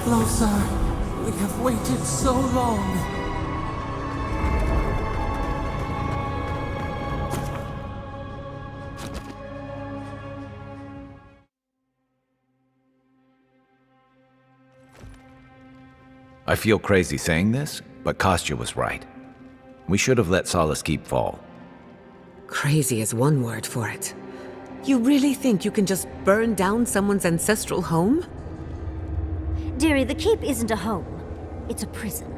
Closer. We have waited so long. I feel crazy saying this, but Kostya was right. We should have let Solace Keep fall. Crazy is one word for it. You really think you can just burn down someone's ancestral home? Dearie, the Keep isn't a home. It's a prison.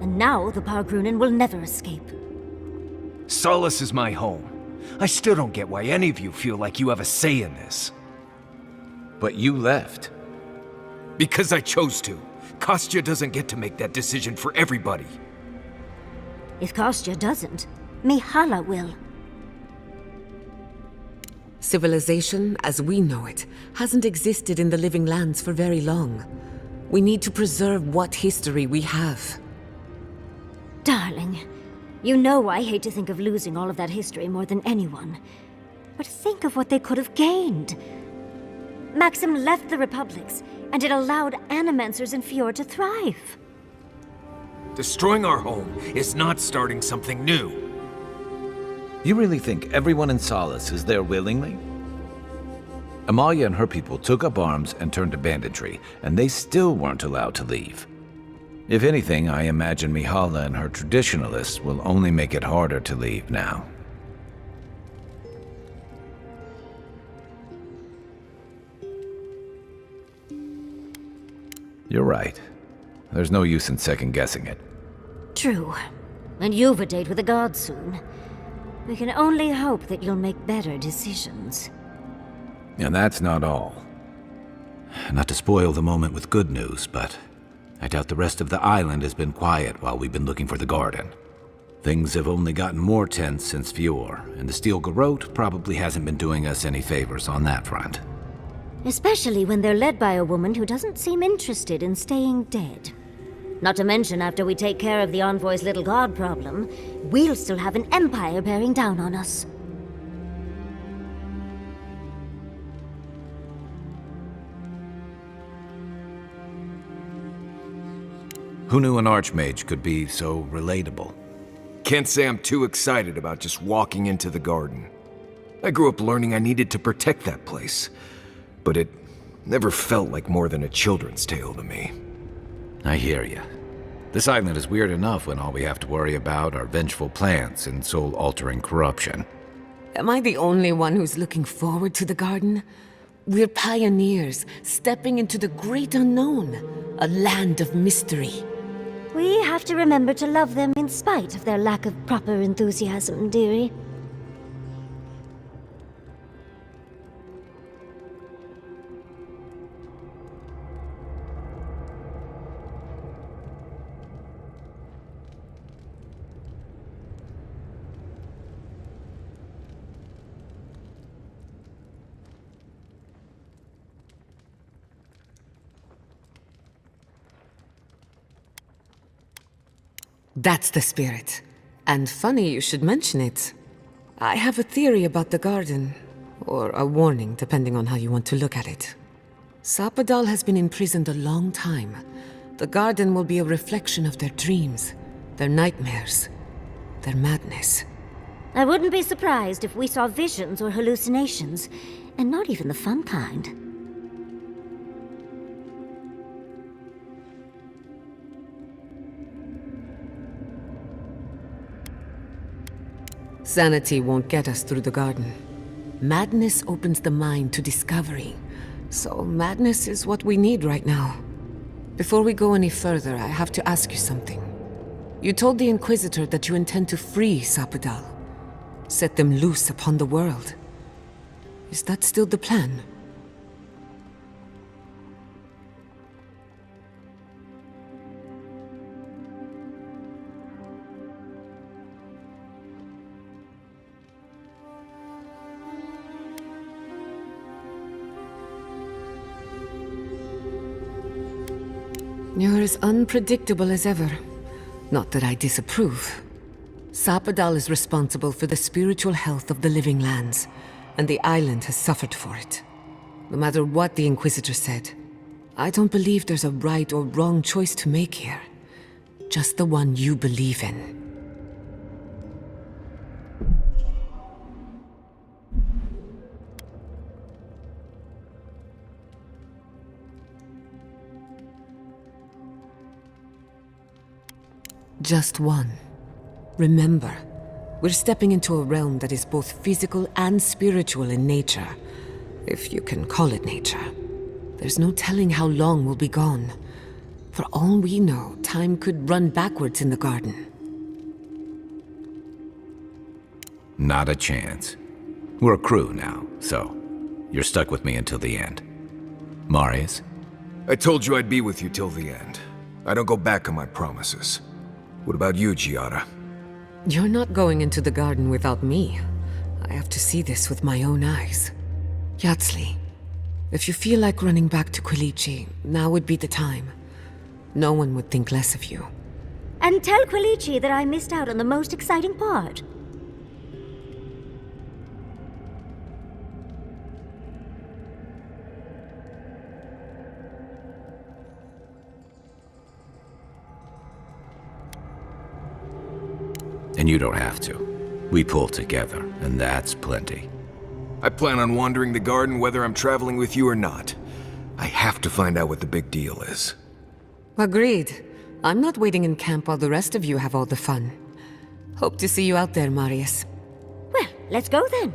And now the Pargrunen will never escape. Solace is my home. I still don't get why any of you feel like you have a say in this. But you left. Because I chose to. Kostya doesn't get to make that decision for everybody. If Kostya doesn't, Mihala will. Civilization, as we know it, hasn't existed in the Living Lands for very long. We need to preserve what history we have. Darling, you know I hate to think of losing all of that history more than anyone. But think of what they could have gained. Maxim left the Republics, and it allowed Animancers in Fjord to thrive. Destroying our home is not starting something new. You really think everyone in Solace is there willingly? Amalia and her people took up arms and turned to banditry, and they still weren't allowed to leave. If anything, I imagine Mihala and her traditionalists will only make it harder to leave now. You're right. There's no use in second-guessing it. True. And you've a date with the gods soon. We can only hope that you'll make better decisions. And that's not all. Not to spoil the moment with good news, but I doubt the rest of the island has been quiet while we've been looking for the garden. Things have only gotten more tense since Fjord, and the Steel Garrote probably hasn't been doing us any favors on that front. Especially when they're led by a woman who doesn't seem interested in staying dead. Not to mention, after we take care of the Envoy's little god problem, we'll still have an empire bearing down on us. Who knew an Archmage could be so relatable? can't say I'm too excited about just walking into the garden. I grew up learning I needed to protect that place, but it never felt like more than a children's tale to me. I hear you. This island is weird enough when all we have to worry about are vengeful plans and soul-altering corruption. Am I the only one who's looking forward to the garden? We're pioneers, stepping into the great unknown, a land of mystery. We have to remember to love them in spite of their lack of proper enthusiasm, dearie. That's the spirit. And funny you should mention it. I have a theory about the garden. Or a warning, depending on how you want to look at it. Sapadal has been imprisoned a long time. The garden will be a reflection of their dreams, their nightmares, their madness. I wouldn't be surprised if we saw visions or hallucinations, and not even the fun kind. Sanity won't get us through the garden. Madness opens the mind to discovery. So madness is what we need right now. Before we go any further, I have to ask you something. You told the Inquisitor that you intend to free Sapadal. Set them loose upon the world. Is that still the plan? You're as unpredictable as ever. Not that I disapprove. Sapadal is responsible for the spiritual health of the living lands, and the island has suffered for it. No matter what the Inquisitor said, I don't believe there's a right or wrong choice to make here. Just the one you believe in. Just one. Remember, we're stepping into a realm that is both physical and spiritual in nature. If you can call it nature. There's no telling how long we'll be gone. For all we know, time could run backwards in the garden. Not a chance. We're a crew now, so you're stuck with me until the end. Marius? I told you I'd be with you till the end. I don't go back on my promises. What about you, Giada? You're not going into the garden without me. I have to see this with my own eyes. Yatsley, if you feel like running back to Quilici, now would be the time. No one would think less of you. And tell Quilici that I missed out on the most exciting part. And you don't have to. We pull together, and that's plenty. I plan on wandering the garden whether I'm traveling with you or not. I have to find out what the big deal is. Agreed. I'm not waiting in camp while the rest of you have all the fun. Hope to see you out there, Marius. Well, let's go then.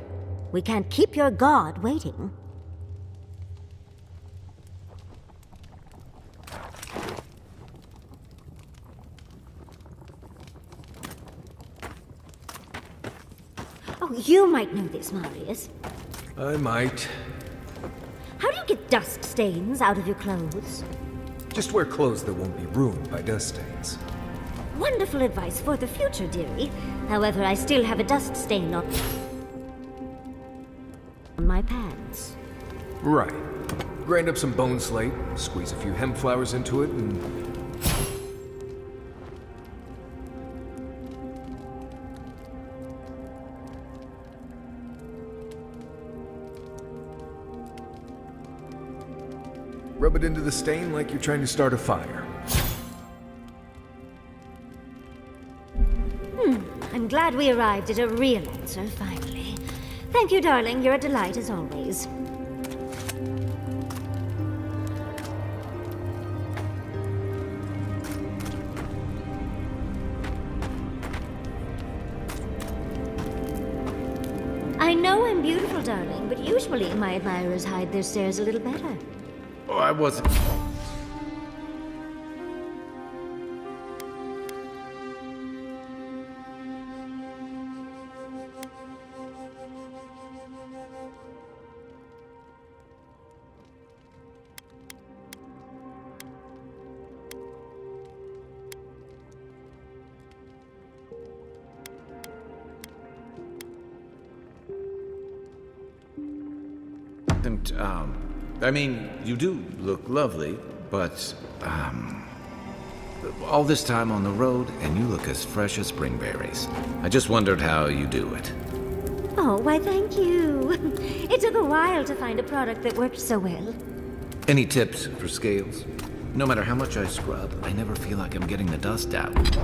We can't keep your god waiting. Oh, you might know this, Marius. I might. How do you get dust stains out of your clothes? Just wear clothes that won't be ruined by dust stains. Wonderful advice for the future, dearie. However, I still have a dust stain on my pants. Right. Grind up some bone slate, squeeze a few hemp flowers into it, and... rub it into the stain like you're trying to start a fire. I'm glad we arrived at a real answer, finally. Thank you, darling. You're a delight as always. I know I'm beautiful, darling, but usually my admirers hide their stares a little better. Oh, I wasn't... I mean, you do look lovely, but, all this time on the road, and you look as fresh as spring berries. I just wondered how you do it. Oh, why thank you. It took a while to find a product that worked so well. Any tips for scales? No matter how much I scrub, I never feel like I'm getting the dust out.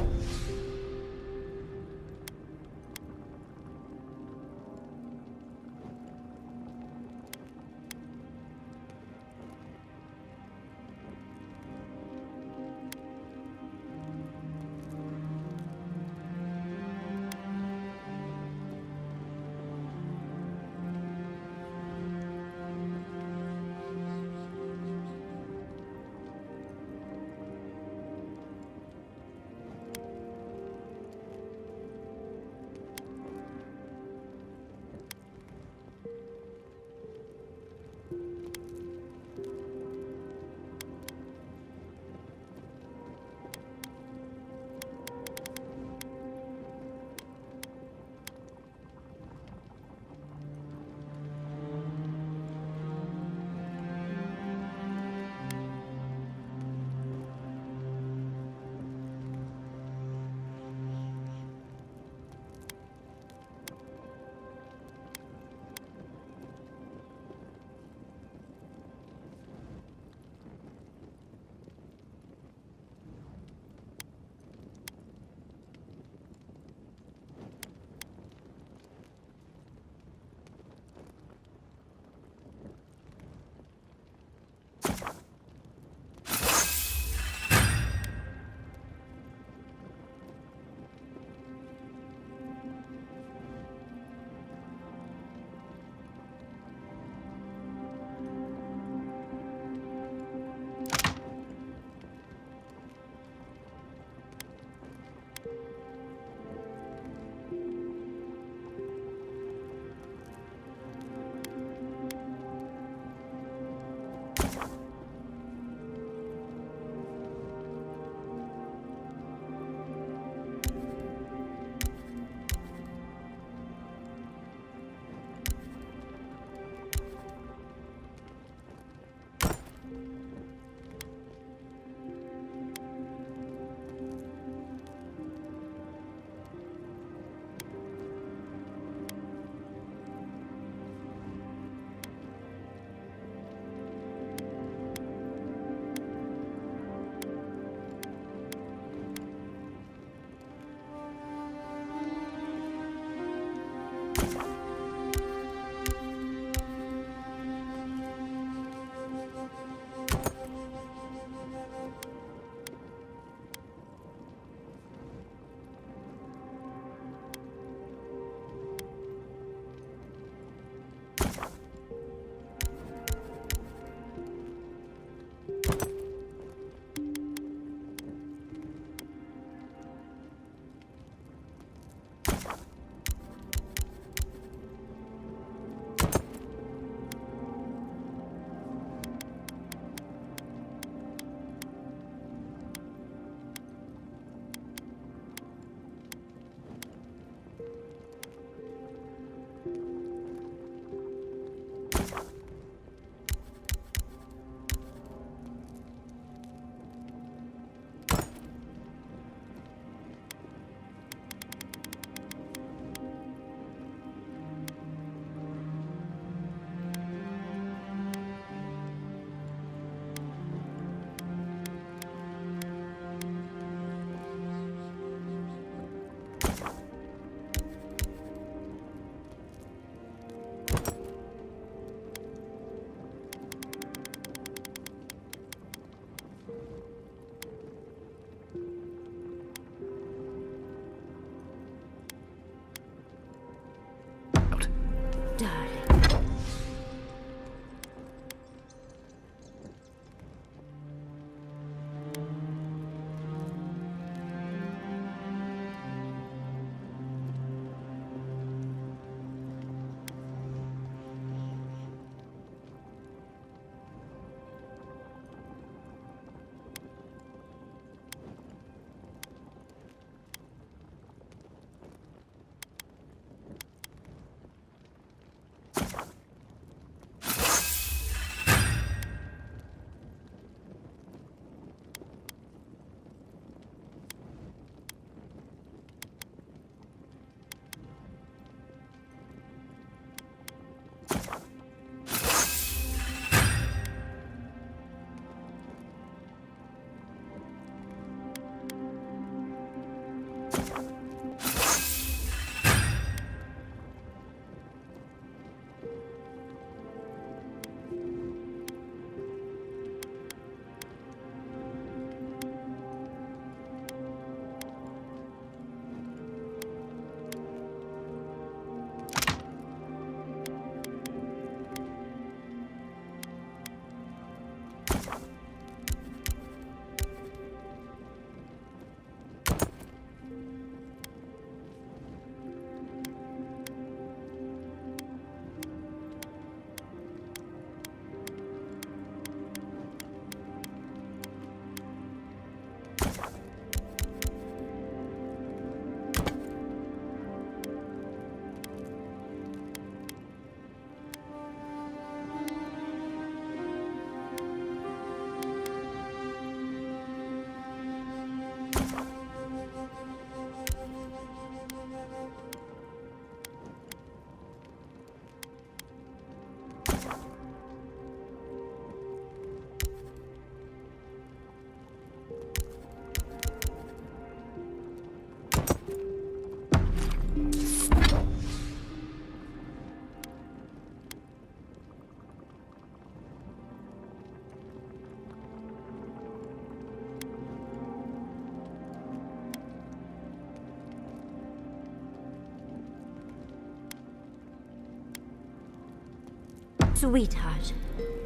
Sweetheart,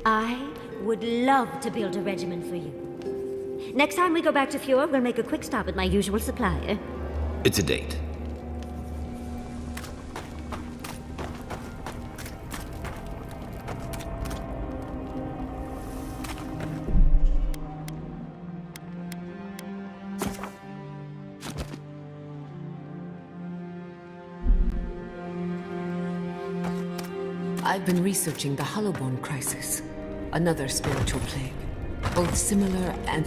I would love to build a regiment for you. Next time we go back to Fjord, we'll make a quick stop at my usual supplier. It's a date. I've been researching the Hollowborn crisis, another spiritual plague, both similar and...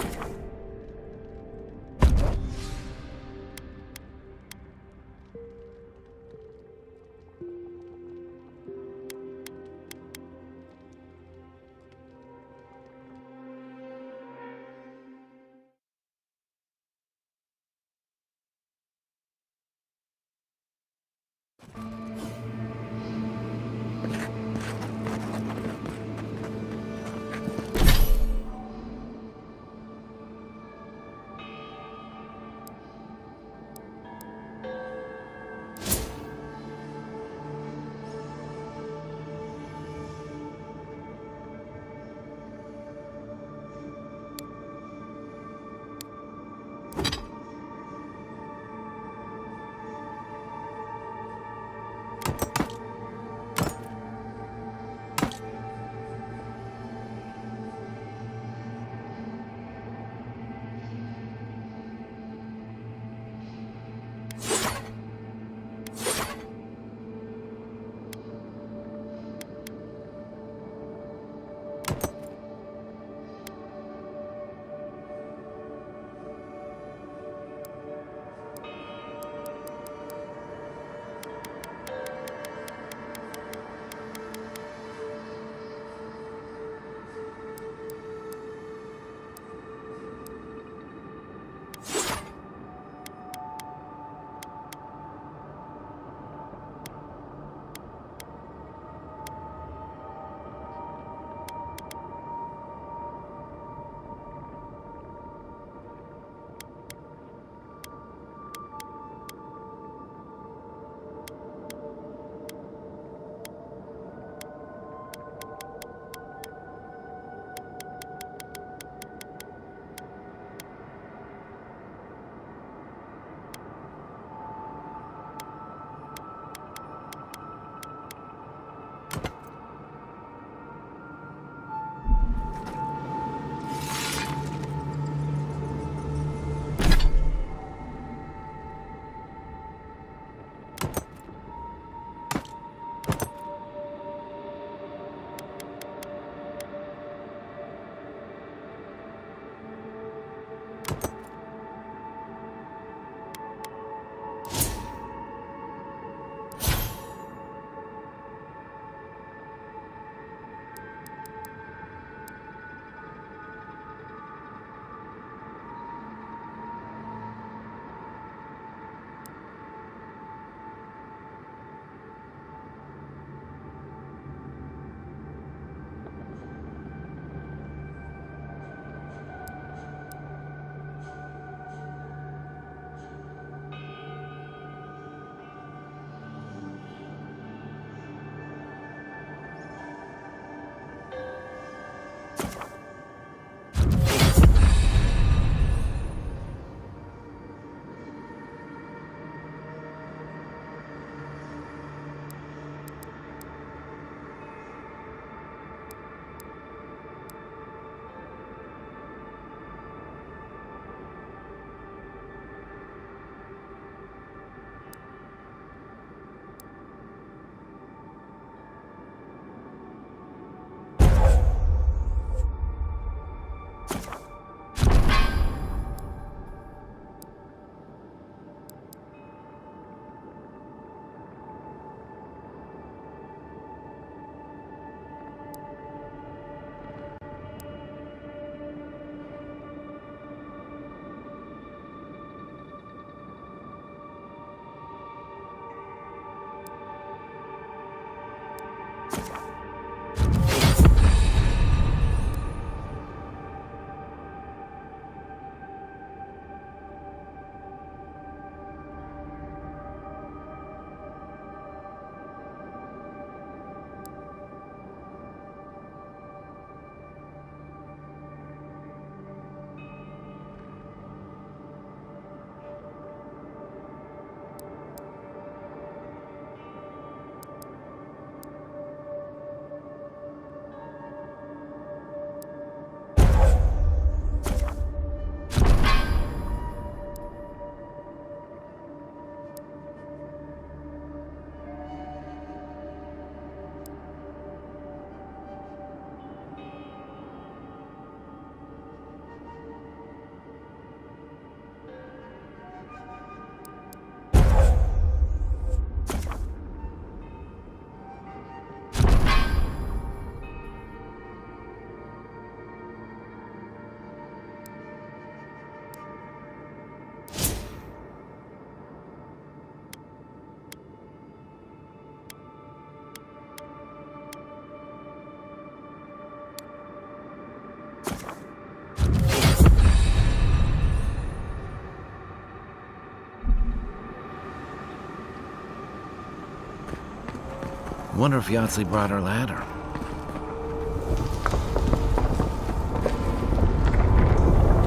Wonder if Yahtzee brought her ladder.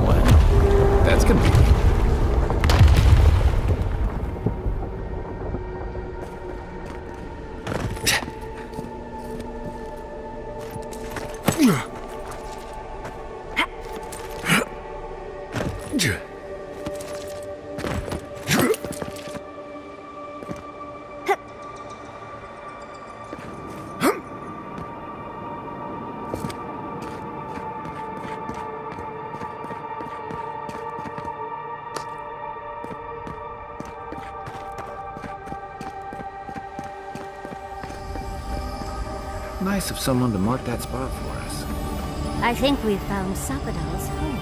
Well, that's convenient. Nice of someone to mark that spot for us. I think we've found Sapadal's home.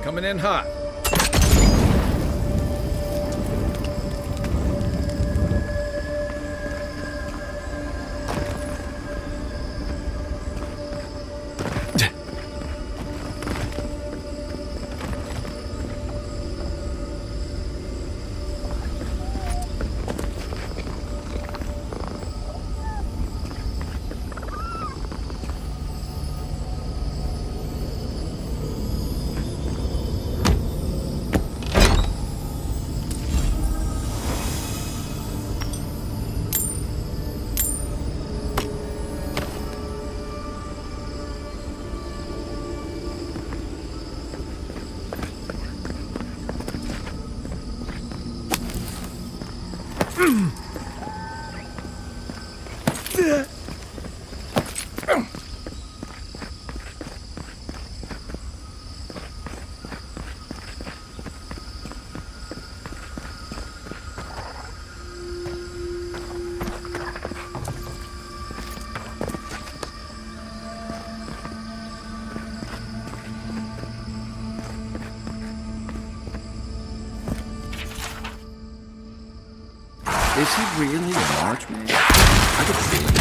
Coming in hot. Is he really an archmage? I could see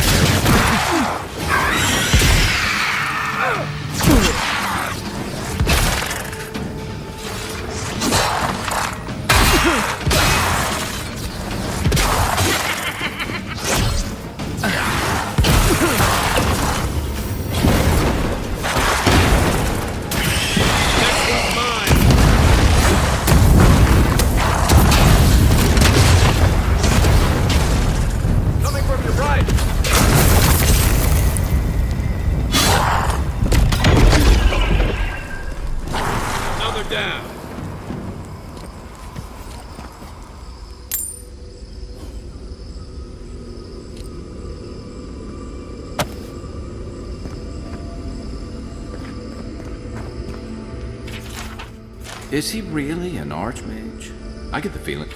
Is he really an archmage? I get the feeling.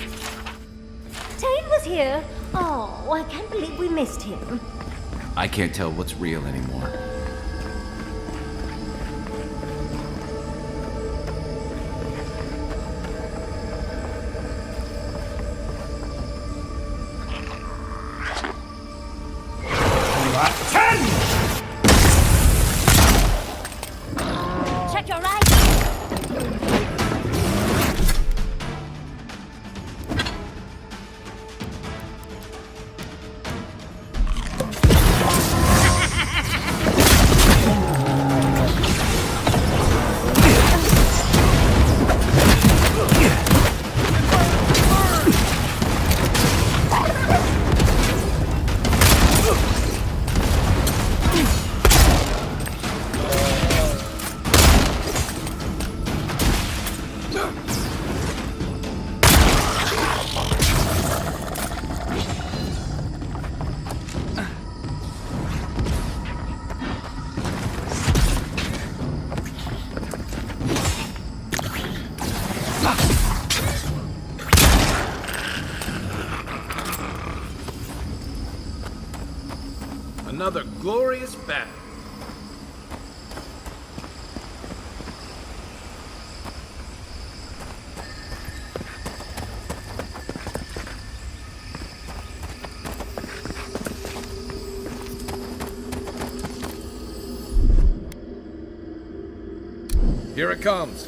Tane was here. Oh, I can't believe we missed him. I can't tell what's real anymore. Check your right. Another glorious battle. Here it comes.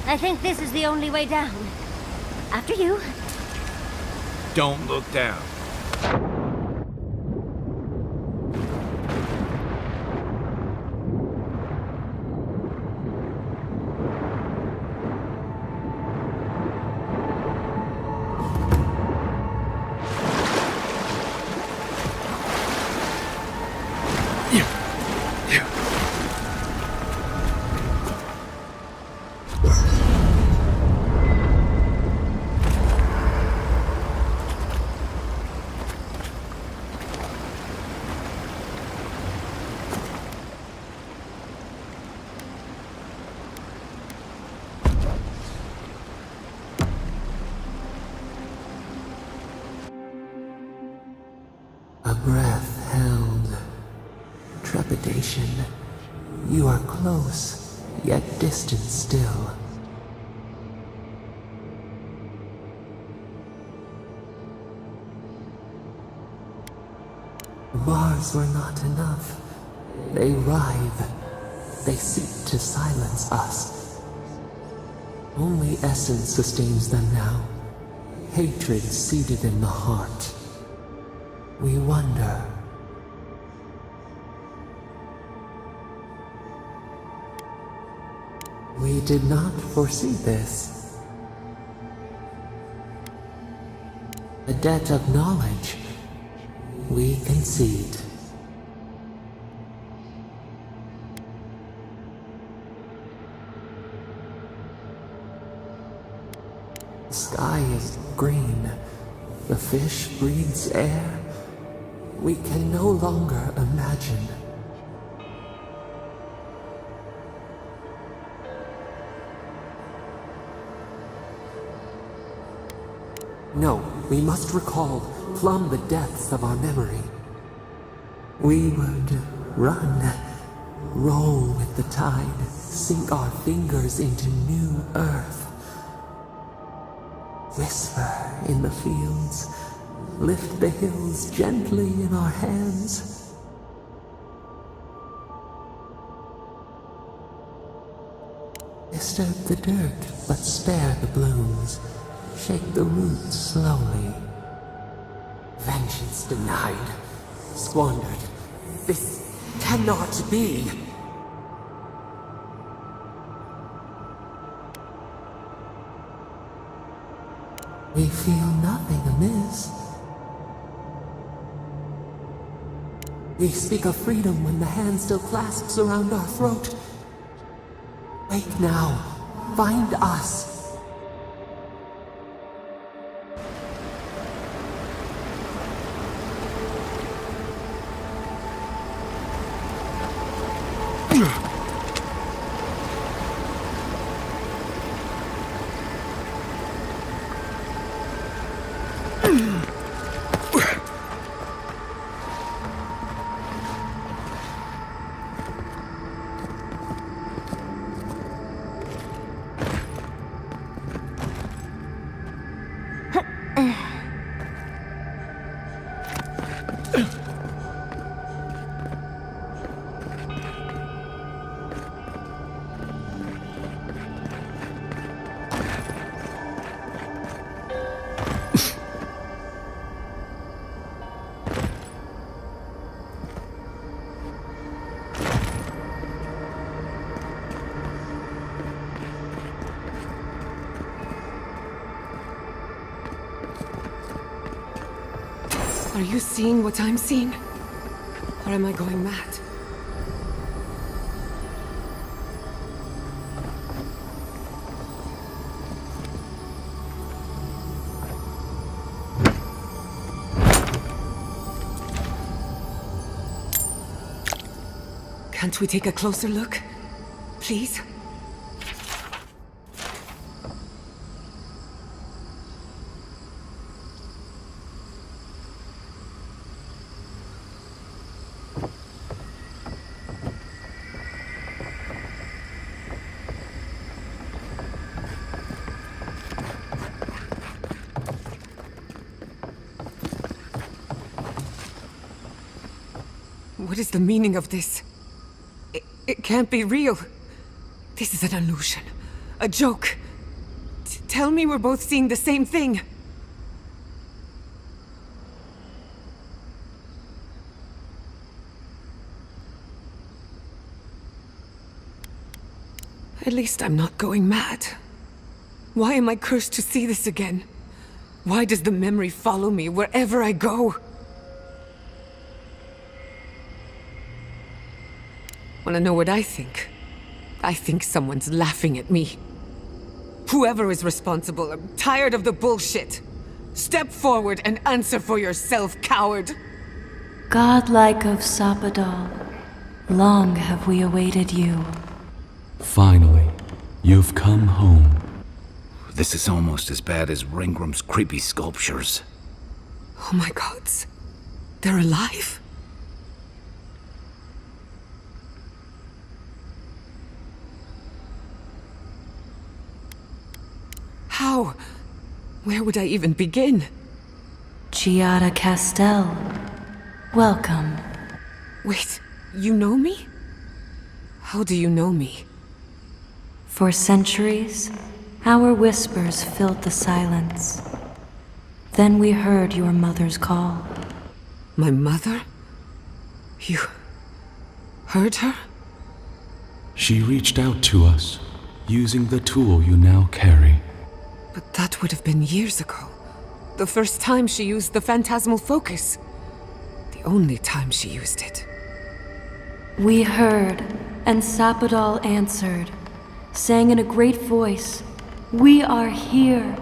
I think this is the only way down. After you. Don't look down. A breath held. Trepidation. You are close, yet distant still. Bars were not enough. They writhe. They seek to silence us. Only essence sustains them now. Hatred seated in the heart. We wonder. We did not foresee this. A debt of knowledge. We concede. The sky is green. The fish breathes air. We can no longer imagine. No, we must recall, plumb the depths of our memory. We would run, roll with the tide, sink our fingers into new earth. Whisper in the fields, lift the hills gently in our hands. Disturb the dirt, but spare the blooms. Shake the roots slowly. Vengeance denied, squandered. This cannot be. We feel nothing amiss. We speak of freedom when the hand still clasps around our throat. Wake now. Find us. Are you seeing what I'm seeing? Or am I going mad? Can't we take a closer look? Please? What is the meaning of this? It can't be real. This is an illusion. A joke. Tell me we're both seeing the same thing. At least I'm not going mad. Why am I cursed to see this again? Why does the memory follow me wherever I go? Wanna know what I think? I think someone's laughing at me. Whoever is responsible, I'm tired of the bullshit. Step forward and answer for yourself, coward! Godlike of Sapadal, long have we awaited you. Finally, you've come home. This is almost as bad as Ringram's creepy sculptures. Oh my gods. They're alive? How? Where would I even begin? Giada Castel, welcome. Wait, you know me? How do you know me? For centuries, our whispers filled the silence. Then we heard your mother's call. My mother? You heard her? She reached out to us, using the tool you now carry. But that would have been years ago. The first time she used the phantasmal focus. The only time she used it. We heard, and Sapadal answered, saying in a great voice, "We are here.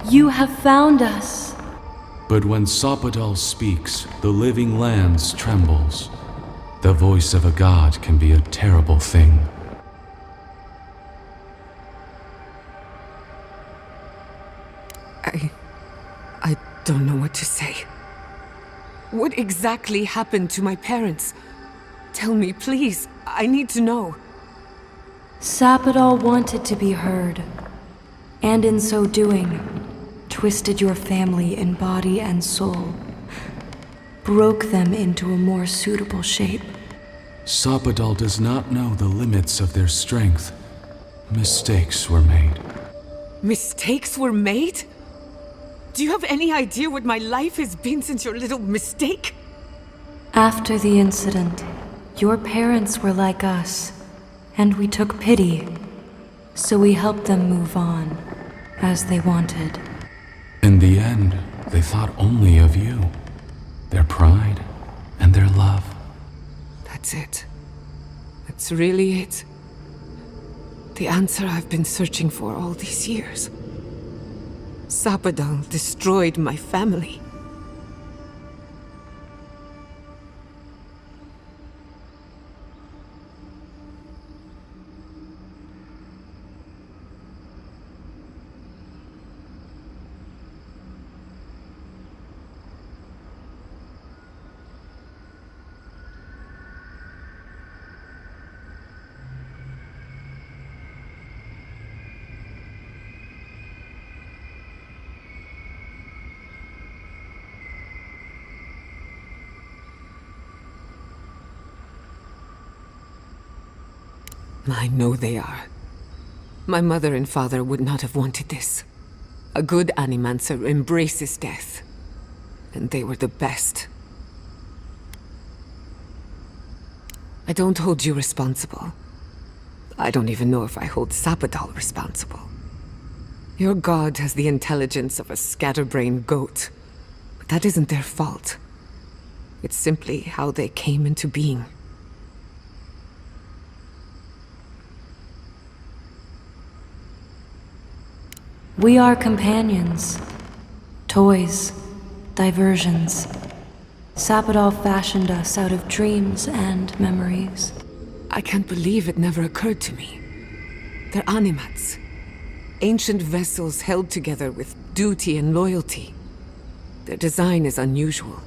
You have found us." But when Sapadal speaks, the living lands trembles. The voice of a god can be a terrible thing. I don't know what to say. What exactly happened to my parents? Tell me, please. I need to know. Sapadal wanted to be heard, and in so doing, twisted your family in body and soul, broke them into a more suitable shape. Sapadal does not know the limits of their strength. Mistakes were made. Mistakes were made? Do you have any idea what my life has been since your little mistake? After the incident, your parents were like us, and we took pity, so we helped them move on, as they wanted. In the end, they thought only of you, their pride, and their love. That's it. That's really it. The answer I've been searching for all these years. Sapadal destroyed my family. I know they are. My mother and father would not have wanted this. A good animancer embraces death. And they were the best. I don't hold you responsible. I don't even know if I hold Sapadal responsible. Your god has the intelligence of a scatterbrained goat. But that isn't their fault. It's simply how they came into being. We are companions, toys, diversions. Sapadal fashioned us out of dreams and memories. I can't believe it never occurred to me. They're animats. Ancient vessels held together with duty and loyalty. Their design is unusual,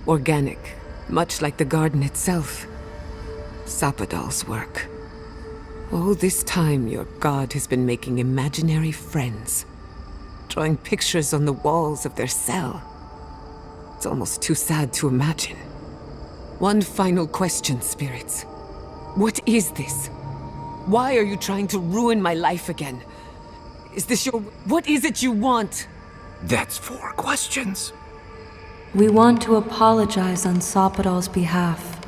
organic, much like the garden itself. Sapadal's work. All this time, your god has been making imaginary friends, drawing pictures on the walls of their cell. It's almost too sad to imagine. One final question, spirits. What is this? Why are you trying to ruin my life again? Is this your... What is it you want? That's 4 questions. We want to apologize on Sapadal's behalf,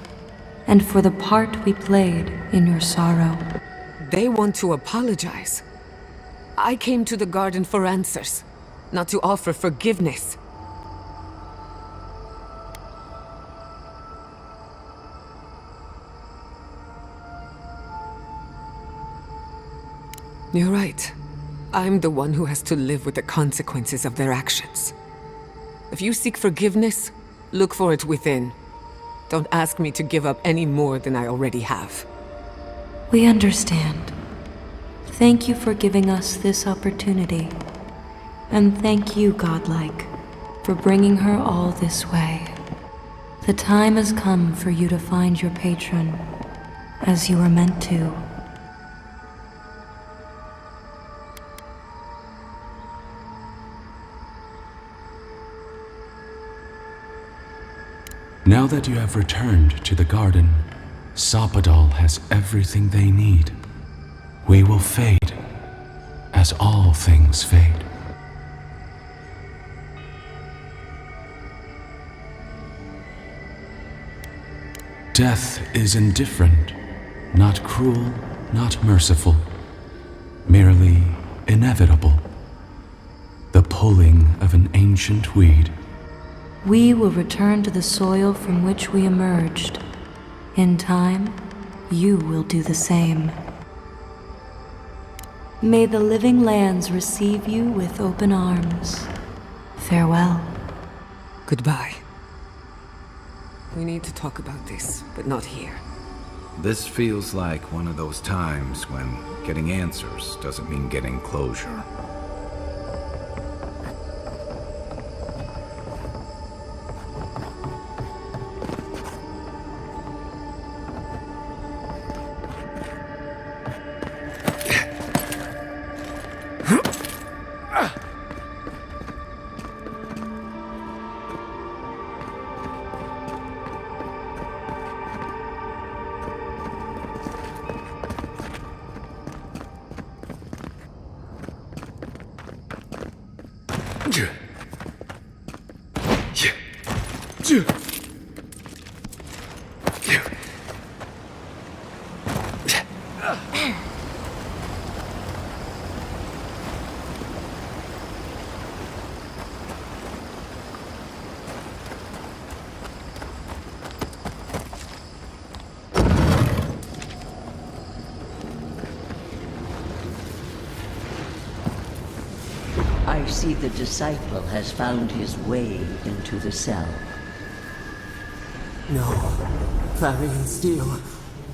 and for the part we played in your sorrow. They want to apologize. I came to the garden for answers, not to offer forgiveness. You're right. I'm the one who has to live with the consequences of their actions. If you seek forgiveness, look for it within. Don't ask me to give up any more than I already have. We understand. Thank you for giving us this opportunity. And thank you, Godlike, for bringing her all this way. The time has come for you to find your patron, as you were meant to. Now that you have returned to the garden, Sapadal has everything they need. We will fade, as all things fade. Death is indifferent, not cruel, not merciful, merely inevitable. The pulling of an ancient weed. We will return to the soil from which we emerged. In time, you will do the same. May the living lands receive you with open arms. Farewell. Goodbye. We need to talk about this, but not here. This feels like one of those times when getting answers doesn't mean getting closure. I see the disciple has found his way into the cell. No. Clarion Steel.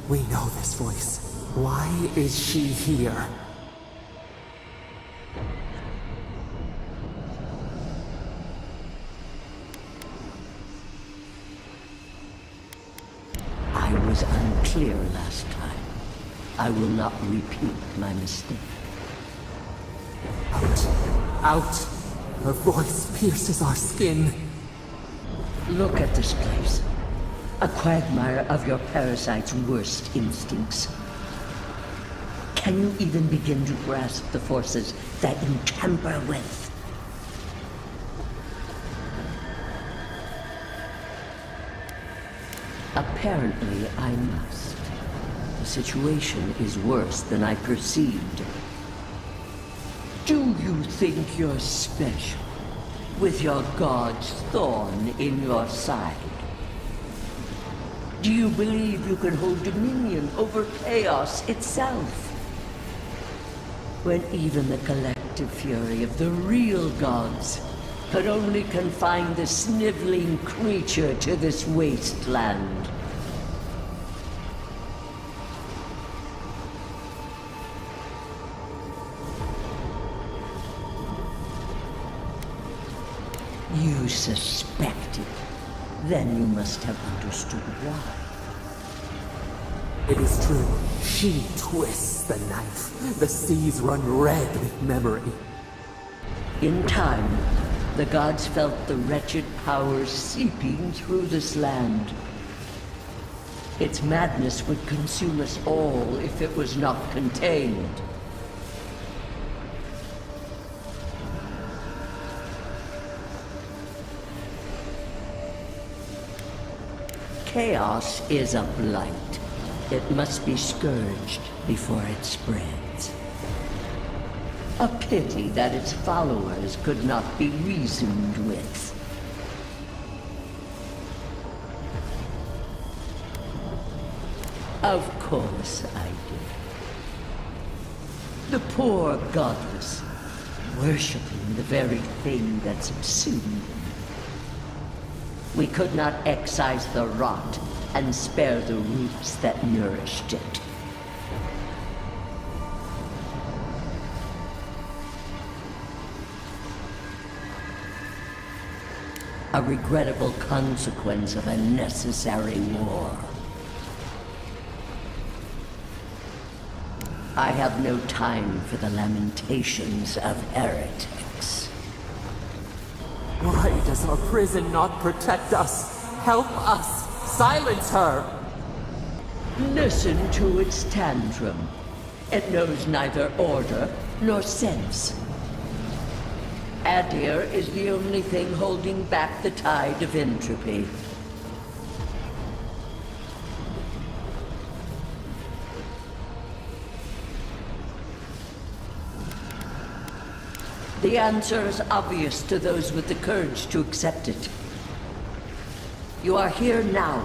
We know this voice. Why is she here? I was unclear last time. I will not repeat my mistake. Out. Out. Her voice pierces our skin. Look at this place. A quagmire of your parasite's worst instincts. Can you even begin to grasp the forces that you tamper with? Apparently, I must. The situation is worse than I perceived. Do you think you're special, with your god's thorn in your side? Do you believe you can hold dominion over chaos itself? When even the collective fury of the real gods could only confine the sniveling creature to this wasteland. You suspected. Then you must have understood why. It is true. She twists the knife. The seas run red with memory. In time, the gods felt the wretched powers seeping through this land. Its madness would consume us all if it was not contained. Chaos is a blight. It must be scourged before it spreads. A pity that its followers could not be reasoned with. Of course I did. The poor godless, worshipping the very thing that subsumed them. We could not excise the rot and spare the roots that nourished it. A regrettable consequence of a necessary war. I have no time for the lamentations of heretics. Why does our prison not protect us? Help us! Silence her! Listen to its tantrum. It knows neither order nor sense. Adir is the only thing holding back the tide of entropy. The answer is obvious to those with the courage to accept it. You are here now.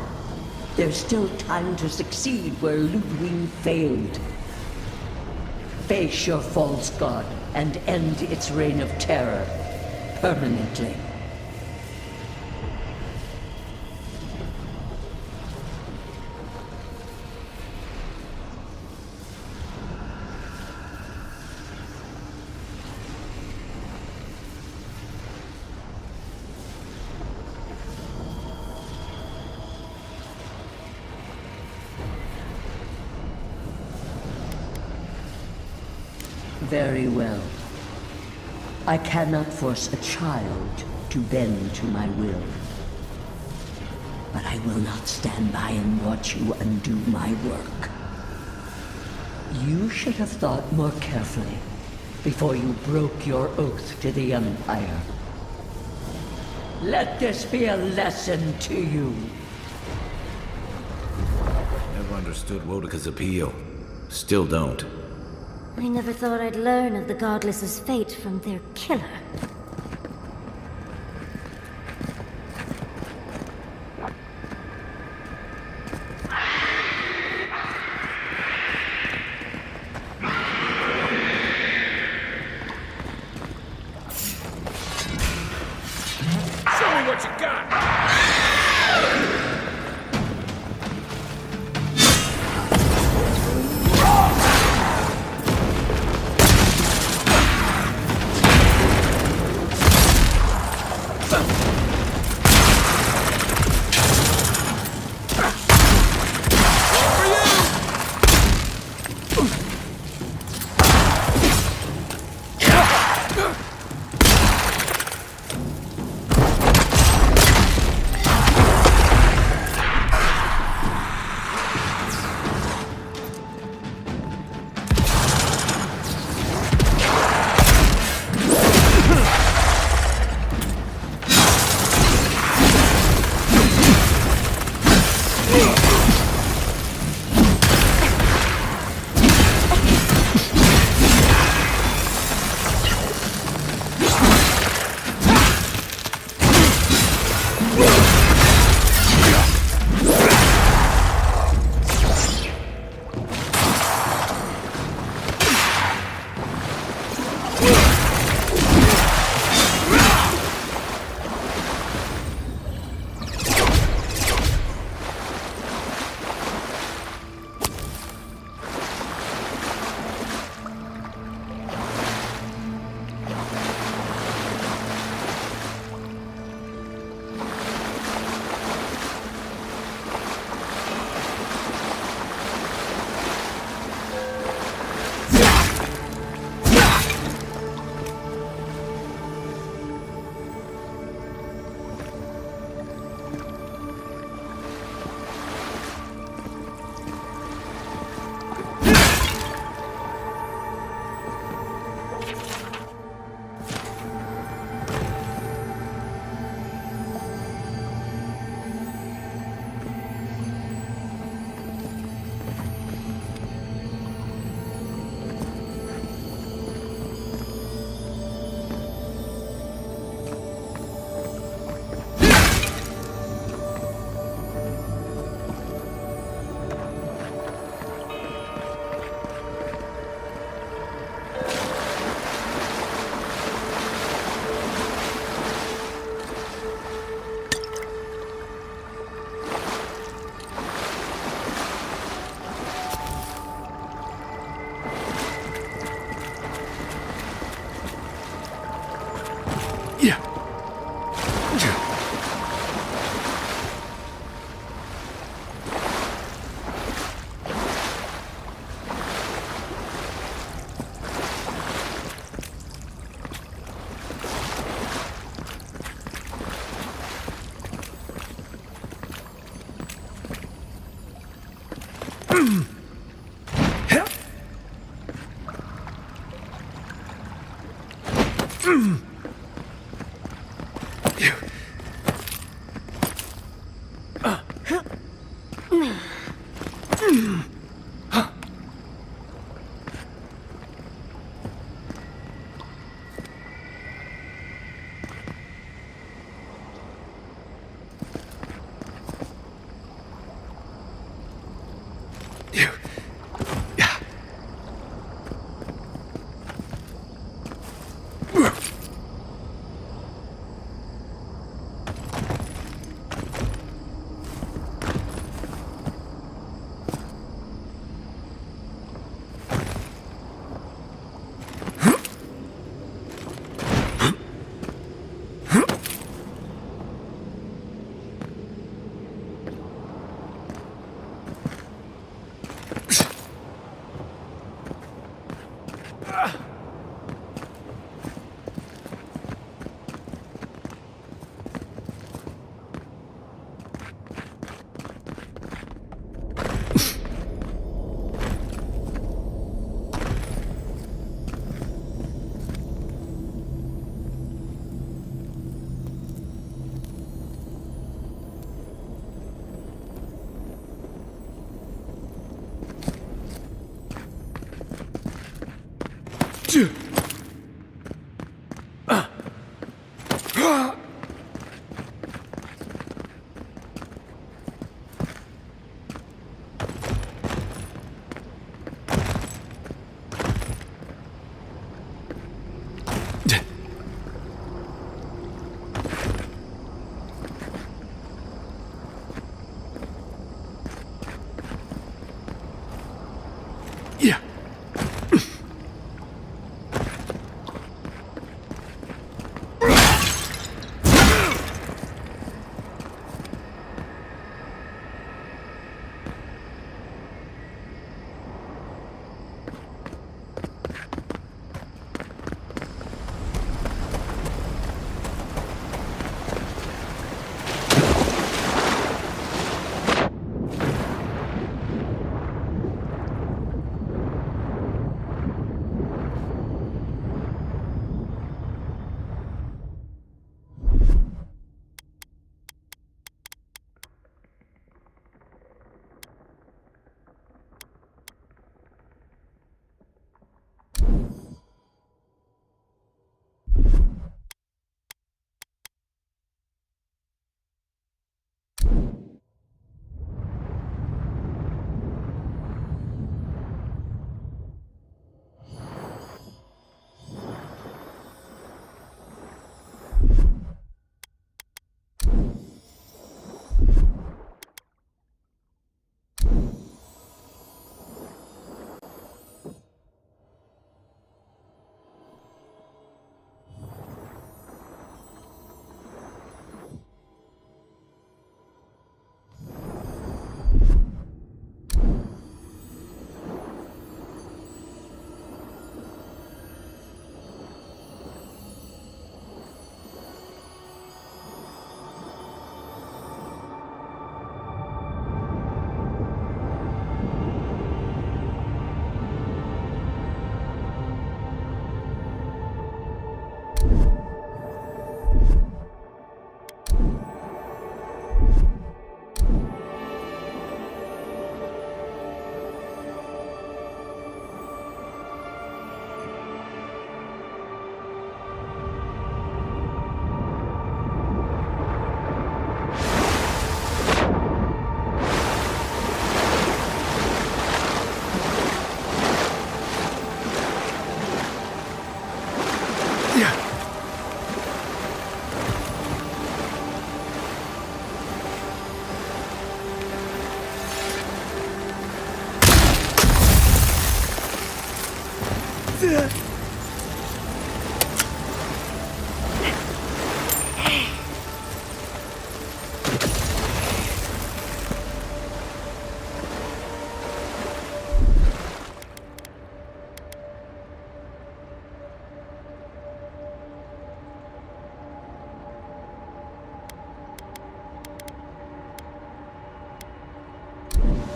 There's still time to succeed where Ludwig failed. Face your false god and end its reign of terror permanently. Very well. I cannot force a child to bend to my will. But I will not stand by and watch you undo my work. You should have thought more carefully before you broke your oath to the Empire. Let this be a lesson to you. Never understood Wodika's appeal. Still don't. I never thought I'd learn of the Godless's fate from their killer. Show me what you got!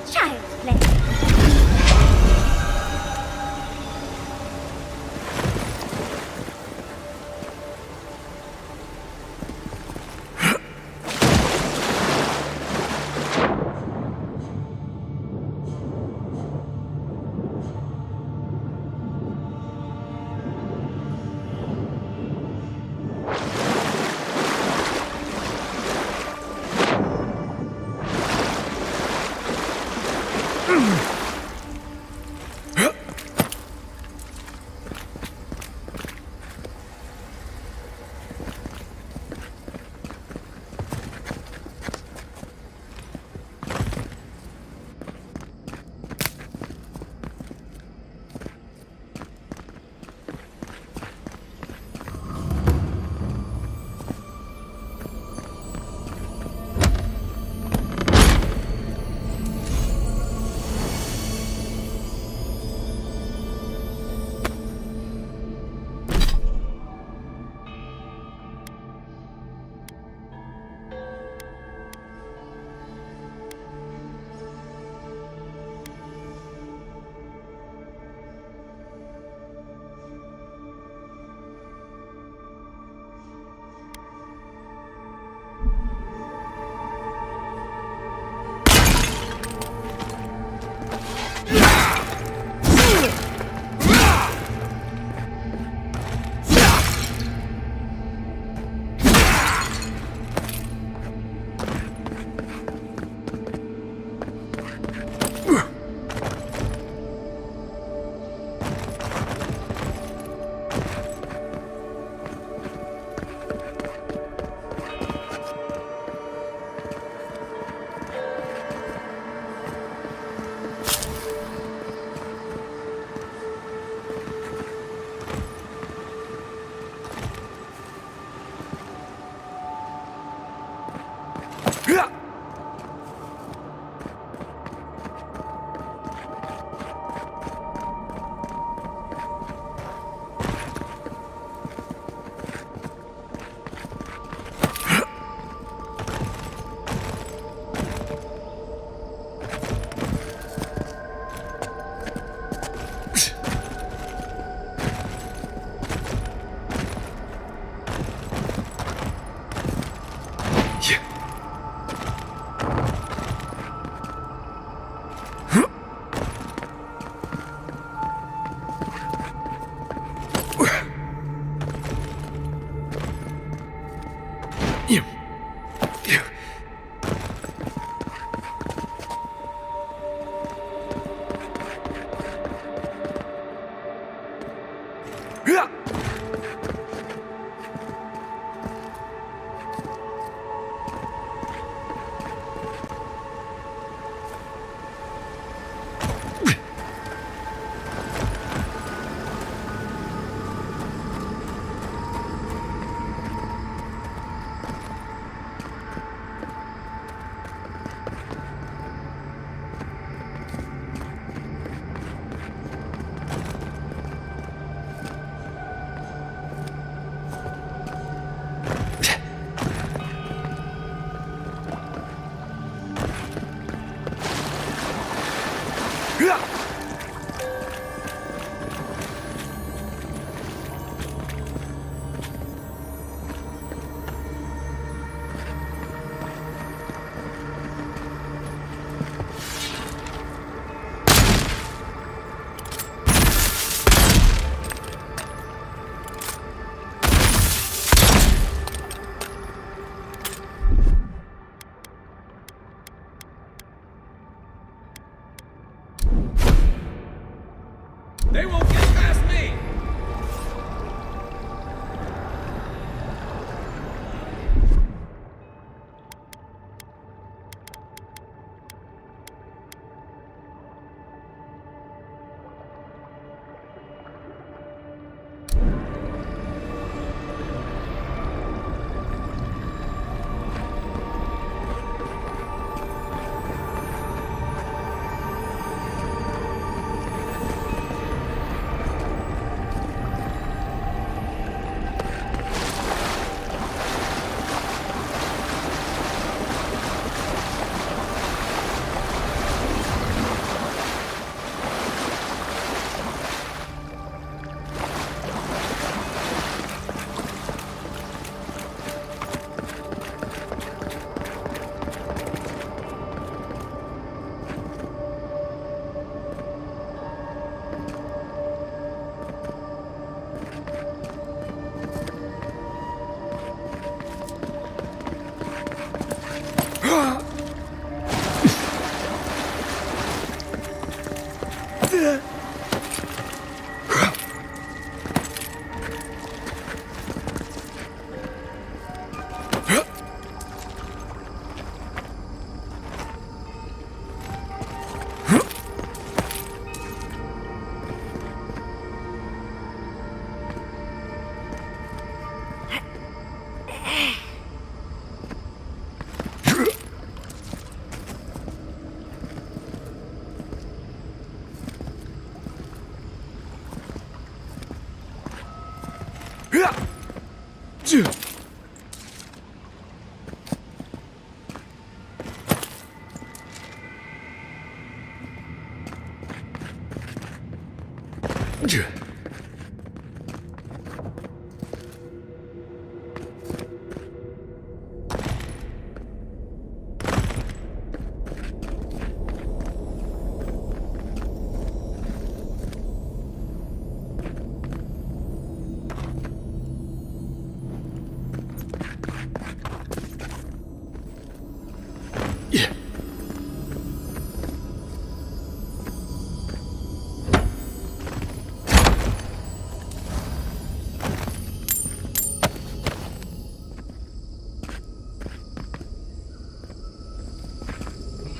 Child's play. They won't get past me!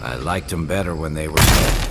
I liked them better when they were dead.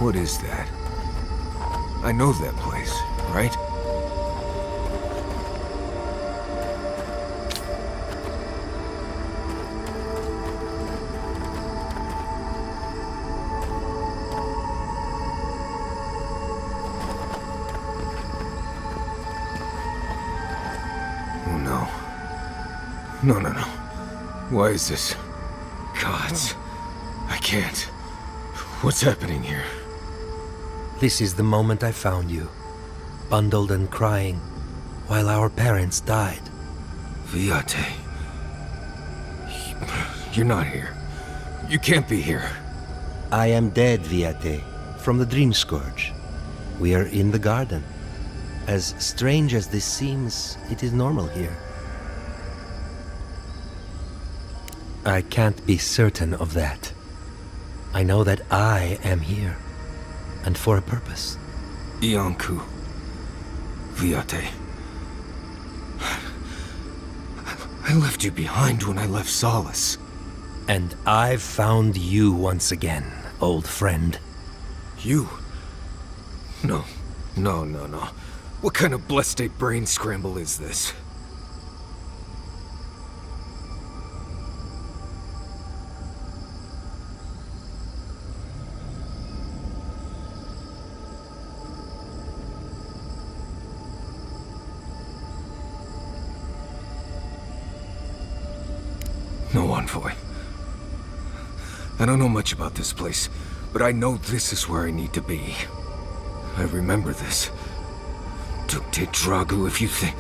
What is that? I know that place, right? Oh no. No. Why is this? Gods. I can't. What's happening here? This is the moment I found you, bundled and crying, while our parents died. Viate. You're not here. You can't be here. I am dead, Viate, from the Dream Scourge. We are in the garden. As strange as this seems, it is normal here. I can't be certain of that. I know that I am here, and for a purpose. Iancu. Viate. I left you behind when I left Solace. And I've found you once again, old friend. You? No. What kind of blessed brain scramble is this? No, Envoy. I don't know much about this place, but I know this is where I need to be. I remember this. Dukte Dragu, if you think...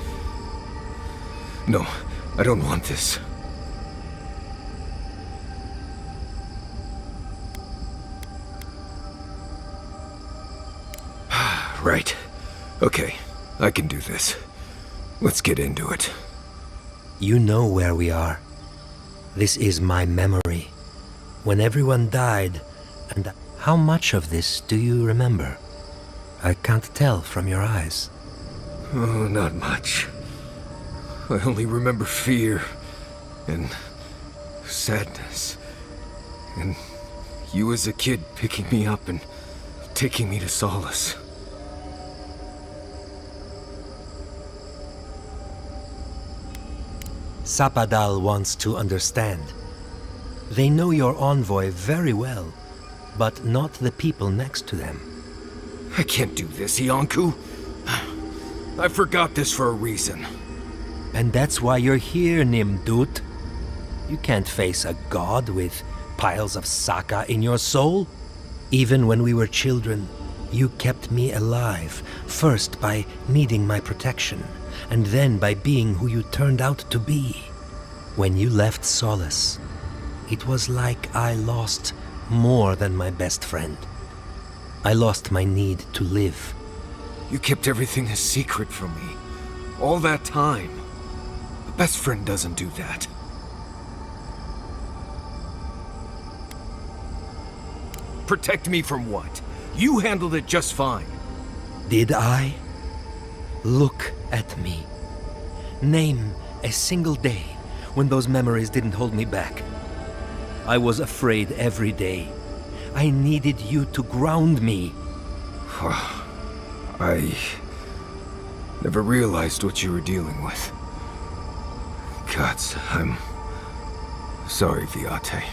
No, I don't want this. Right. Okay, I can do this. Let's get into it. You know where we are. This is my memory. When everyone died, and how much of this do you remember? I can't tell from your eyes. Oh, not much. I only remember fear, and sadness, and you as a kid picking me up and taking me to Solace. Sapadal wants to understand. They know your envoy very well, but not the people next to them. I can't do this, Iancu. I forgot this for a reason. And that's why you're here, Nimdut. You can't face a god with piles of Saka in your soul. Even when we were children, you kept me alive, first by needing my protection, and then by being who you turned out to be. When you left Solace, it was like I lost more than my best friend. I lost my need to live. You kept everything a secret from me. All that time. A best friend doesn't do that. Protect me from what? You handled it just fine. Did I? Look at me. Name a single day when those memories didn't hold me back. I was afraid every day. I needed you to ground me. I never realized what you were dealing with. Gods, I'm sorry, Viate.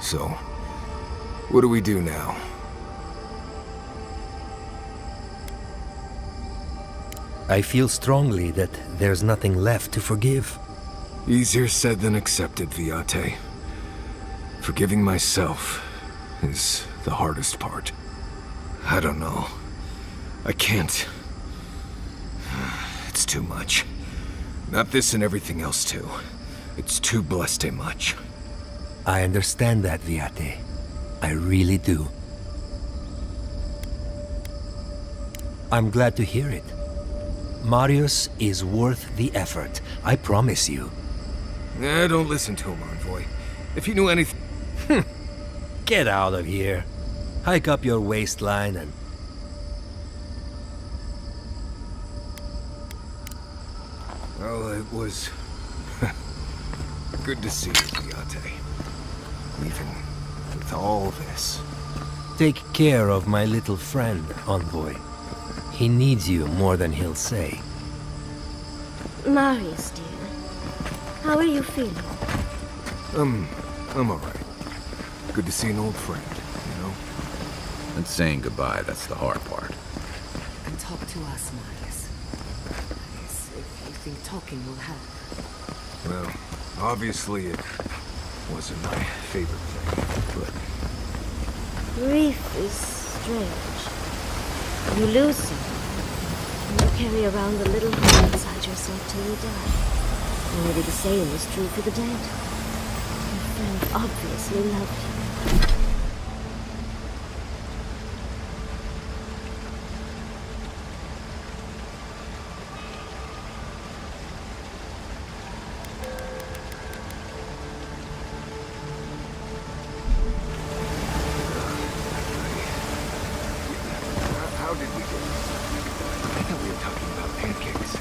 So, what do we do now? I feel strongly that there's nothing left to forgive. Easier said than accepted, Viate. Forgiving myself is the hardest part. I don't know. I can't. It's too much. Not this and everything else too. It's too blessed much. I understand that, Viate. I really do. I'm glad to hear it. Marius is worth the effort, I promise you. Don't listen to him, Envoy. If you knew anything... Get out of here. Hike up your waistline and... Well, it was... good to see you, Viate. Even with all this. Take care of my little friend, Envoy. He needs you more than he'll say. Marius, dear. How are you feeling? I'm alright. Good to see an old friend, you know? And saying goodbye, that's the hard part. And talk to us, Marius. Yes, if you think talking will help. Well, obviously it wasn't my favorite thing, but... Grief is strange. You lose someone, and you carry around the little hole inside yourself till you die. And maybe the same is true for the dead. Your friend obviously loved you. How did we get this? I thought we were talking about pancakes.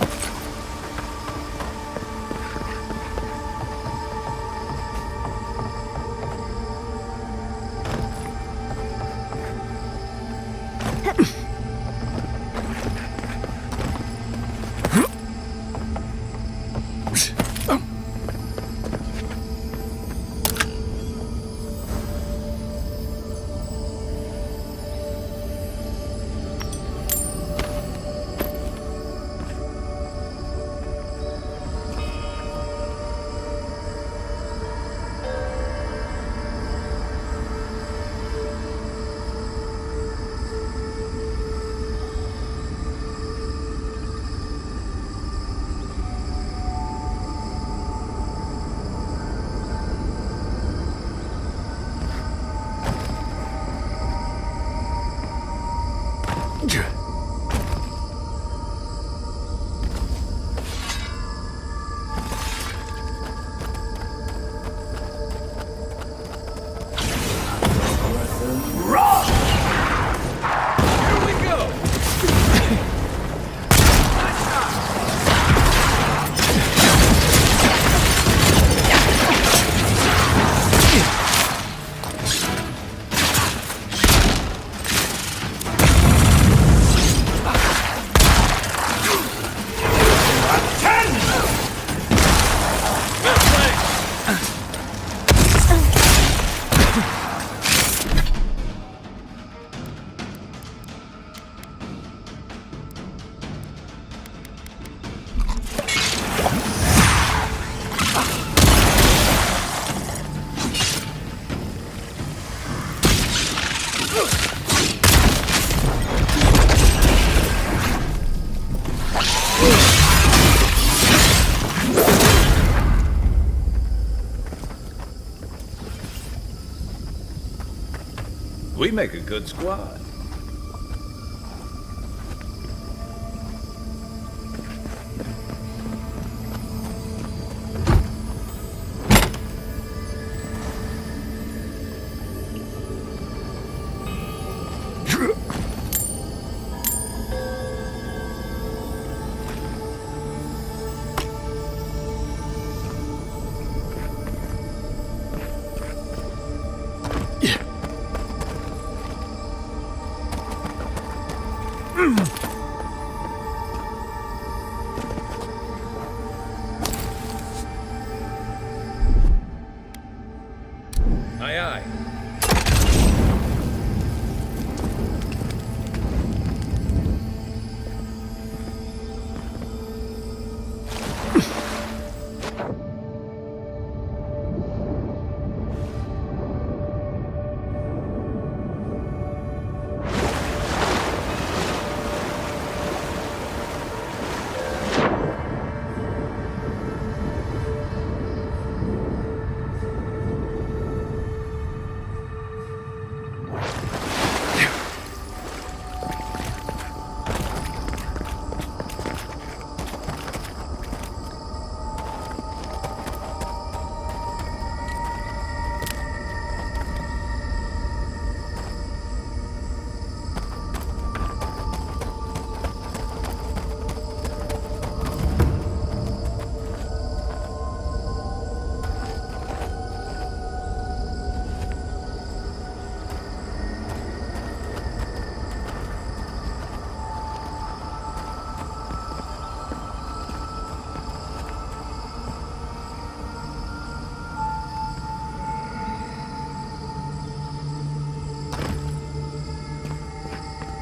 We make a good squad.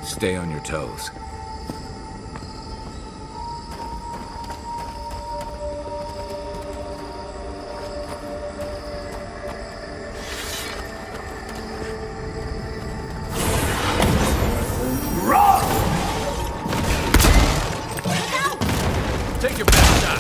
Stay on your toes. Take your best shot.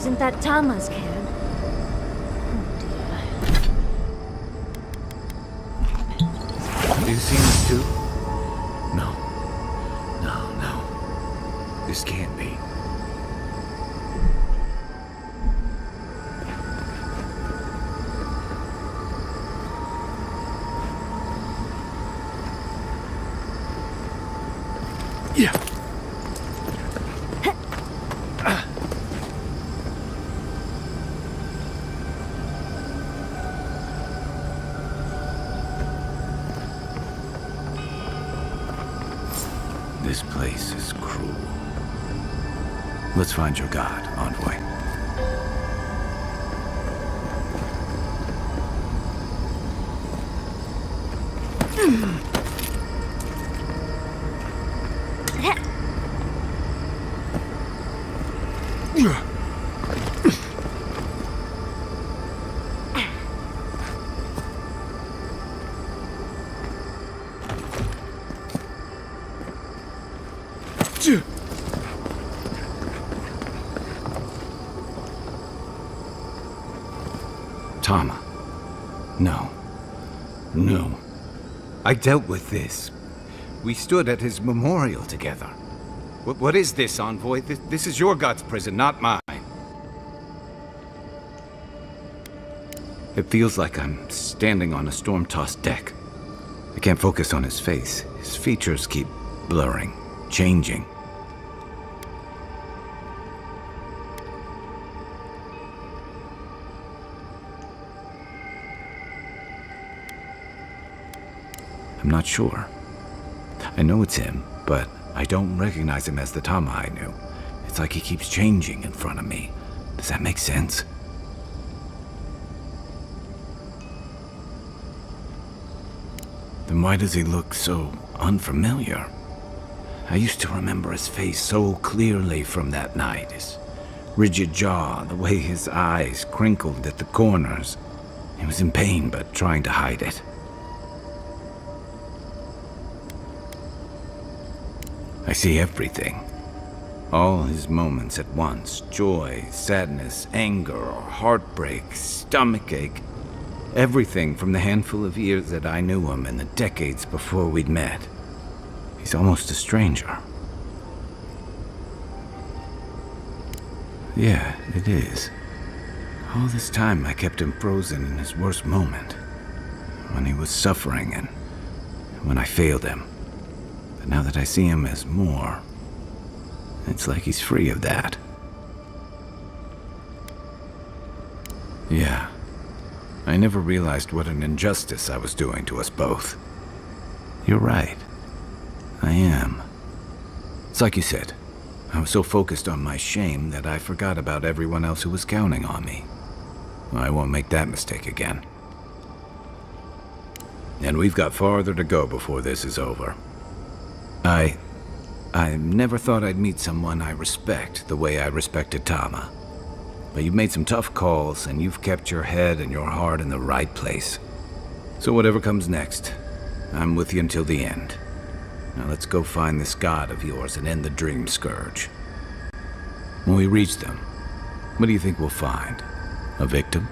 Isn't that Tama's cairn? Do you see this too? No. No. This can't be. Yeah. This place is cruel. Let's find your god, Envoy. Tama. No. No. I dealt with this. We stood at his memorial together. What is this, Envoy? This is your god's prison, not mine. It feels like I'm standing on a storm-tossed deck. I can't focus on his face. His features keep blurring, changing. I'm not sure. I know it's him, but I don't recognize him as the Tama I knew. It's like he keeps changing in front of me. Does that make sense? Then why does he look so unfamiliar? I used to remember his face so clearly from that night. His rigid jaw, the way his eyes crinkled at the corners. He was in pain, but trying to hide it. I see everything. All his moments at once. Joy, sadness, anger, heartbreak, stomachache. Everything from the handful of years that I knew him and the decades before we'd met. He's almost a stranger. Yeah, it is. All this time I kept him frozen in his worst moment. When he was suffering and when I failed him. But now that I see him as more, it's like he's free of that. Yeah. I never realized what an injustice I was doing to us both. You're right. I am. It's like you said. I was so focused on my shame that I forgot about everyone else who was counting on me. I won't make that mistake again. And we've got farther to go before this is over. I never thought I'd meet someone I respect the way I respected Tama. But you've made some tough calls, and you've kept your head and your heart in the right place. So whatever comes next, I'm with you until the end. Now let's go find this god of yours and end the Dream Scourge. When we reach them, what do you think we'll find? A victim?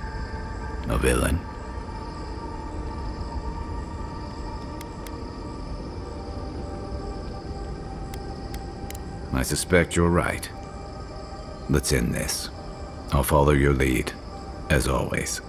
A villain? I suspect you're right. Let's end this. I'll follow your lead, as always.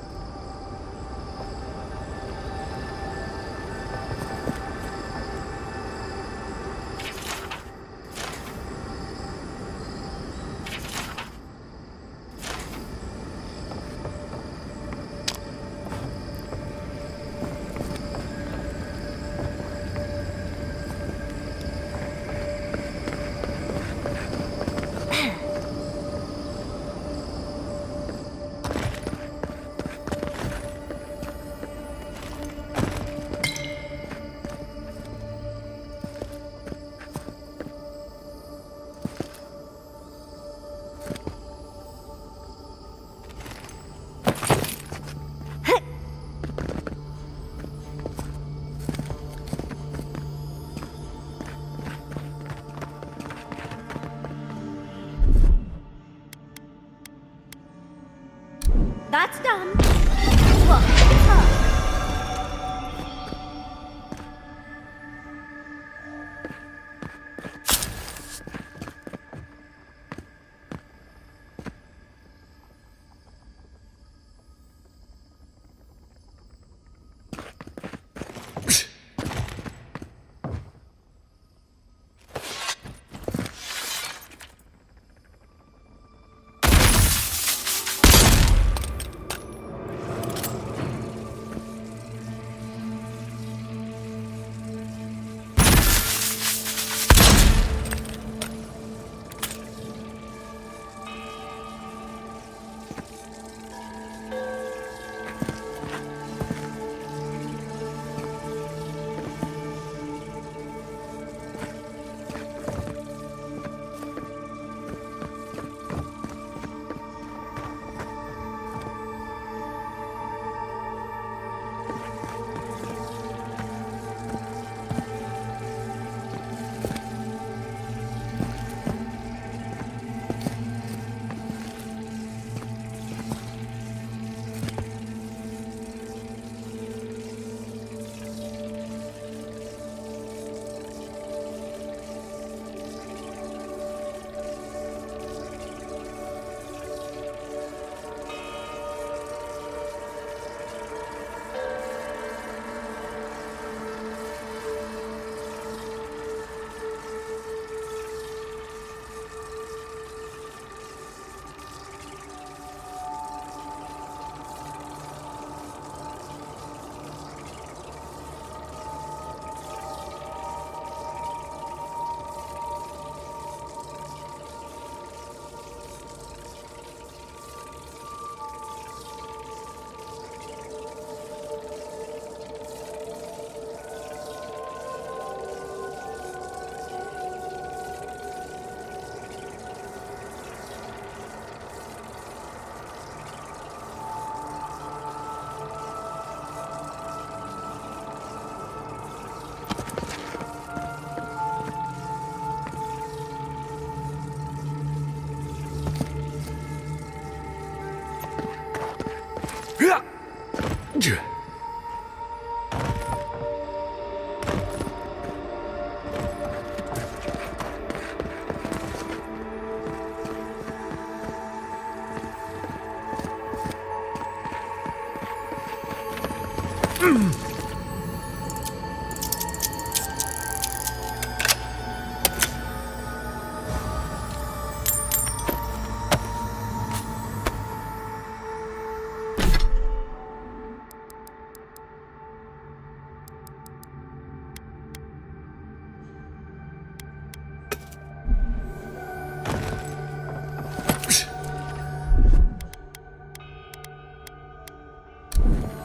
That's done. Look, it's her.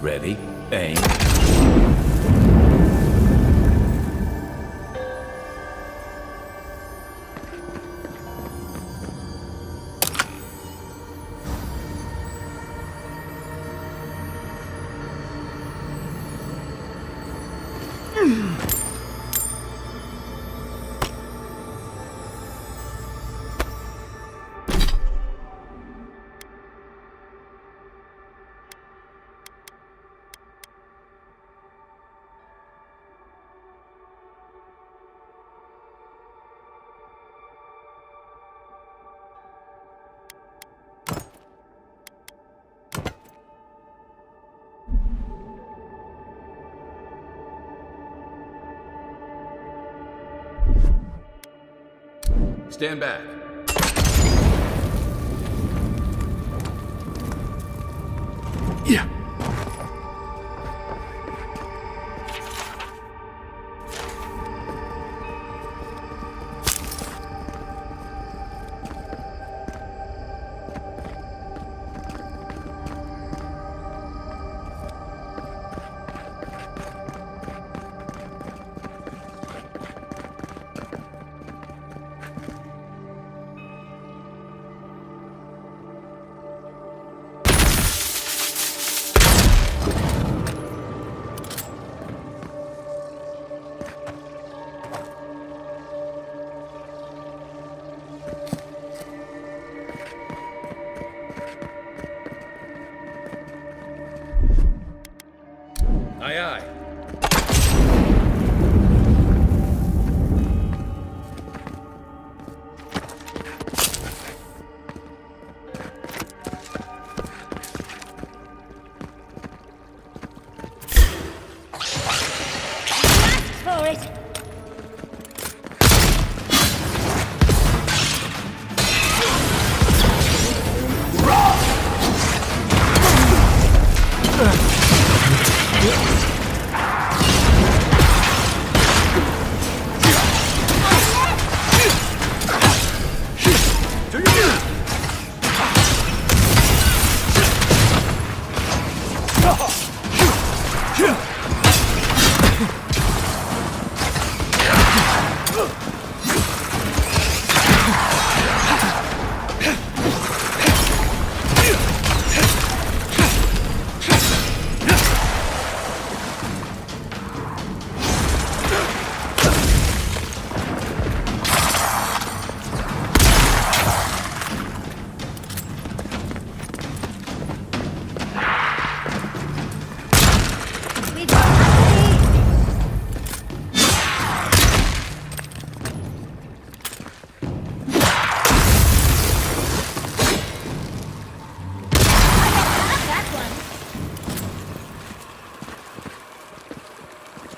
Ready, aim. Stand back. Yeah. Aye, aye. For it!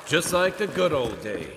Just like the good old days.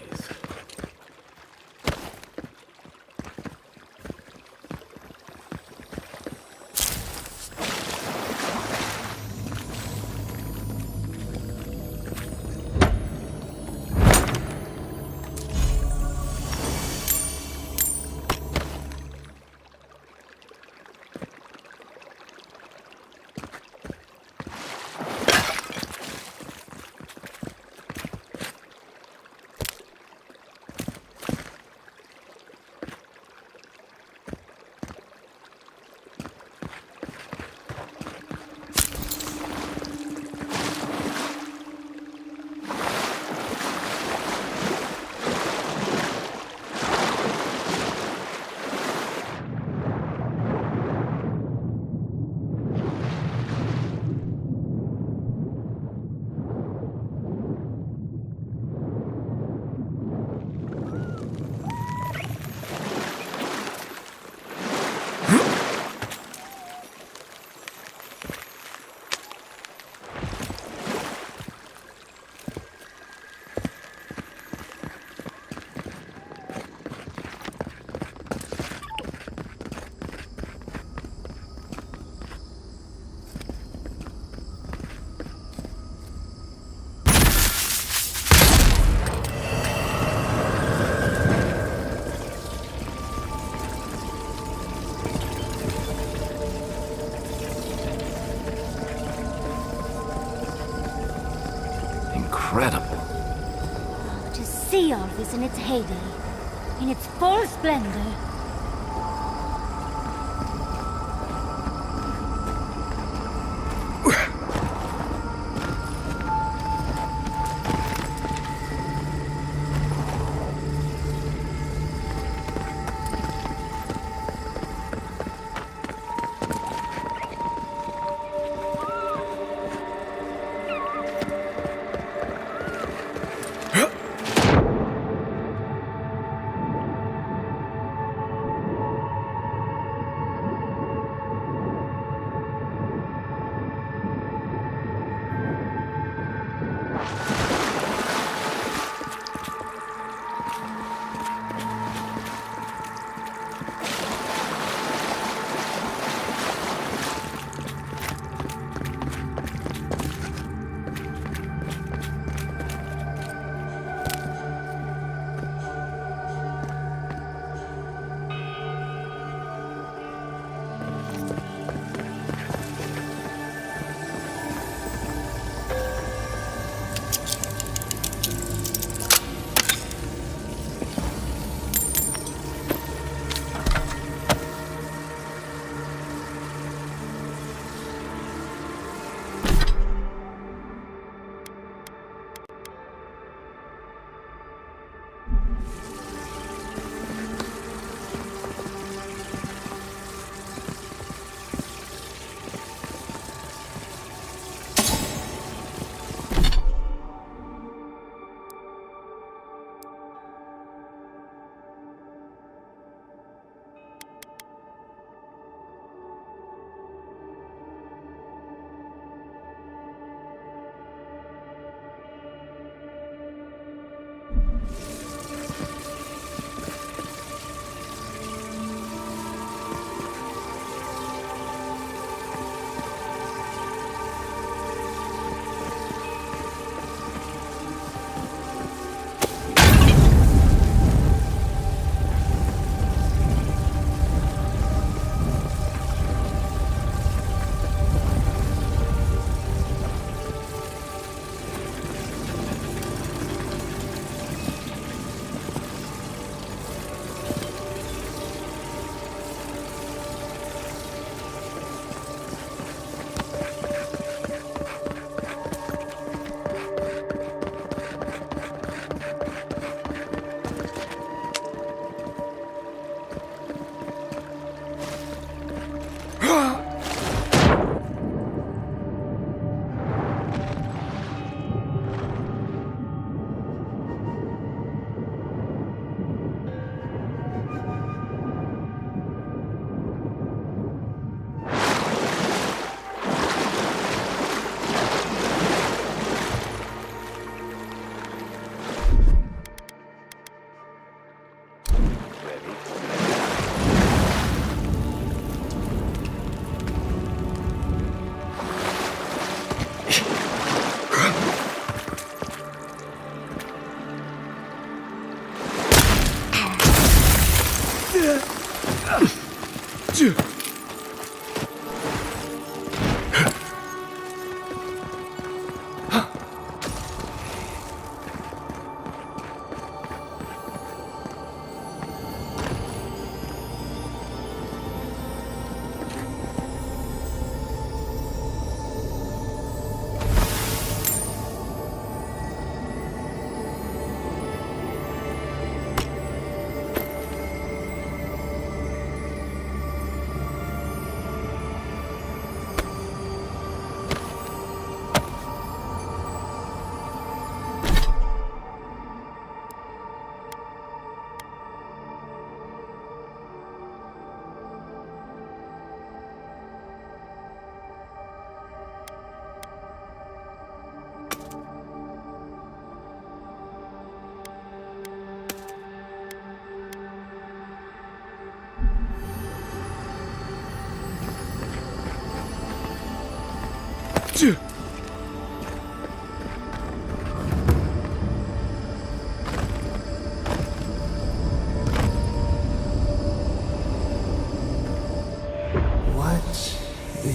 Earth is in its heyday, in its full splendor.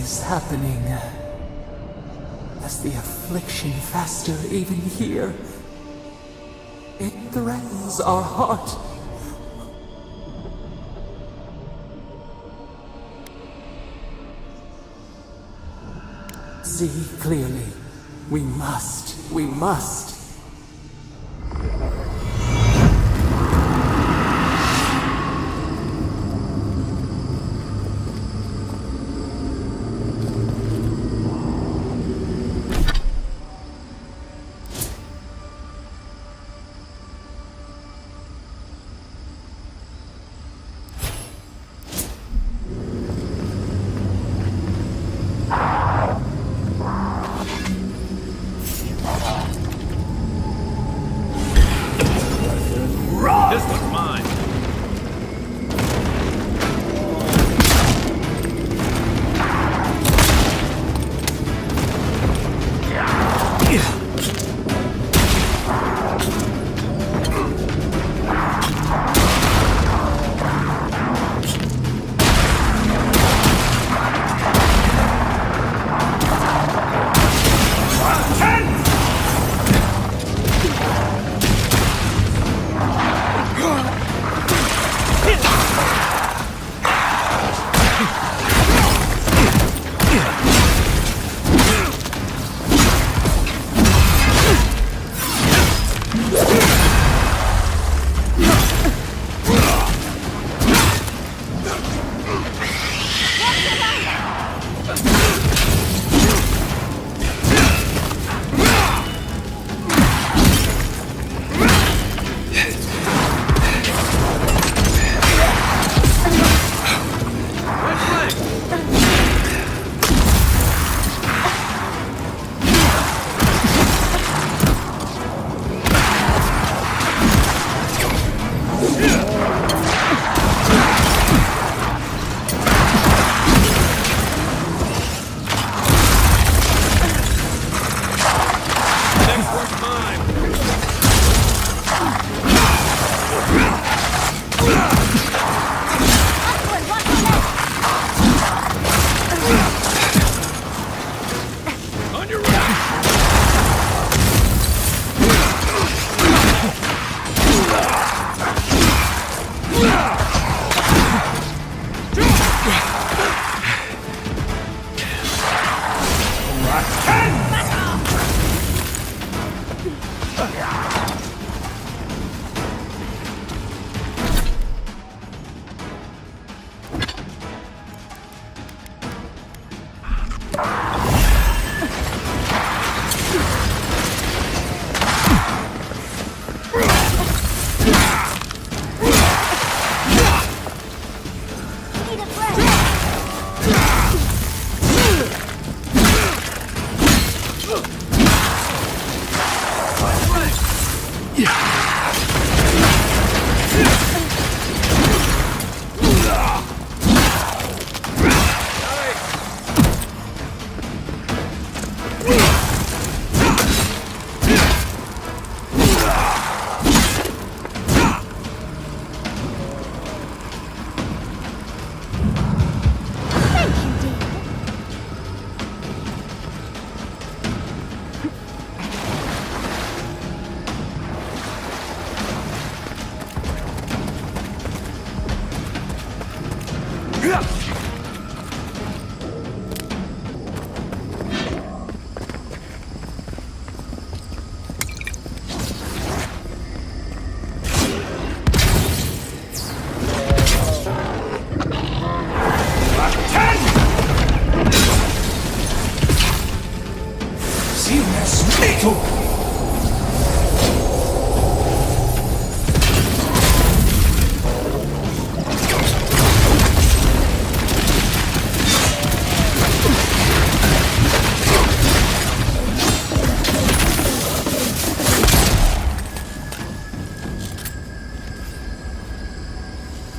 is happening? Is the affliction faster even here? It threatens our heart. See clearly. We must. We must. This one's mine.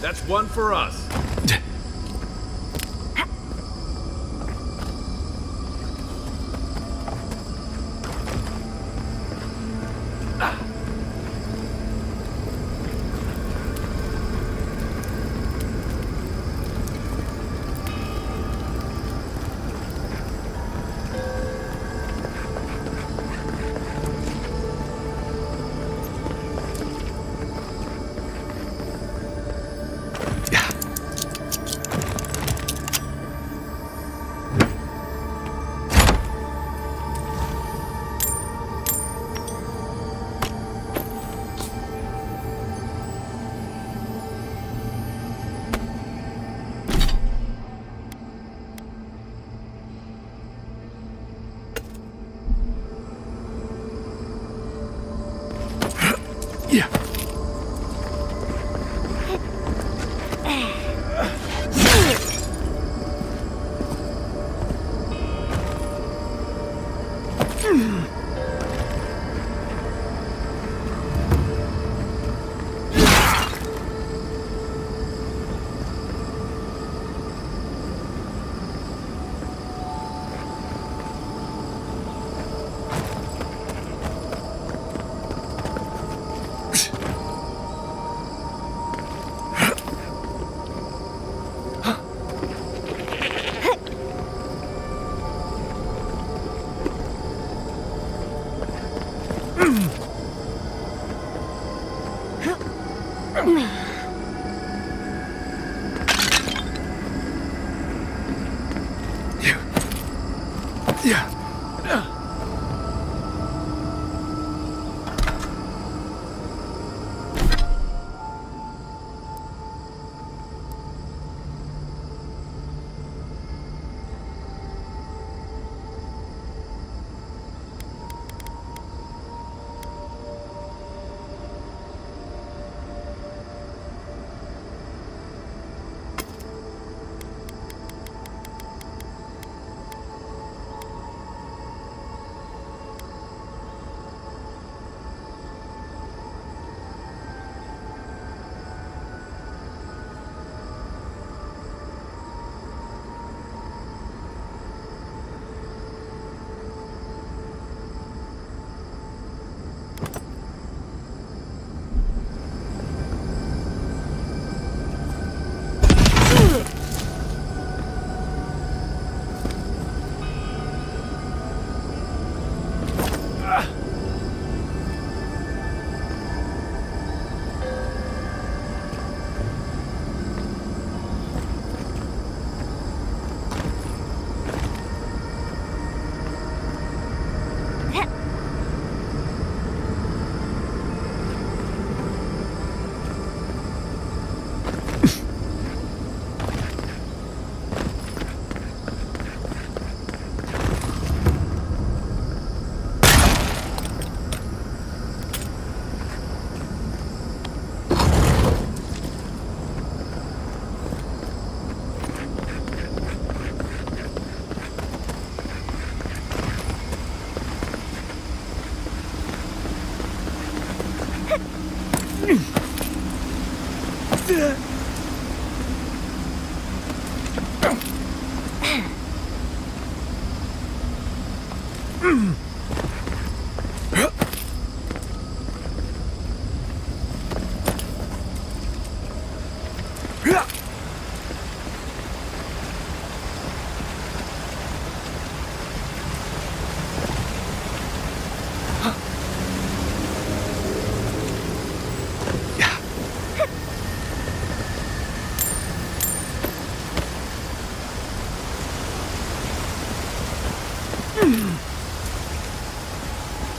That's one for us.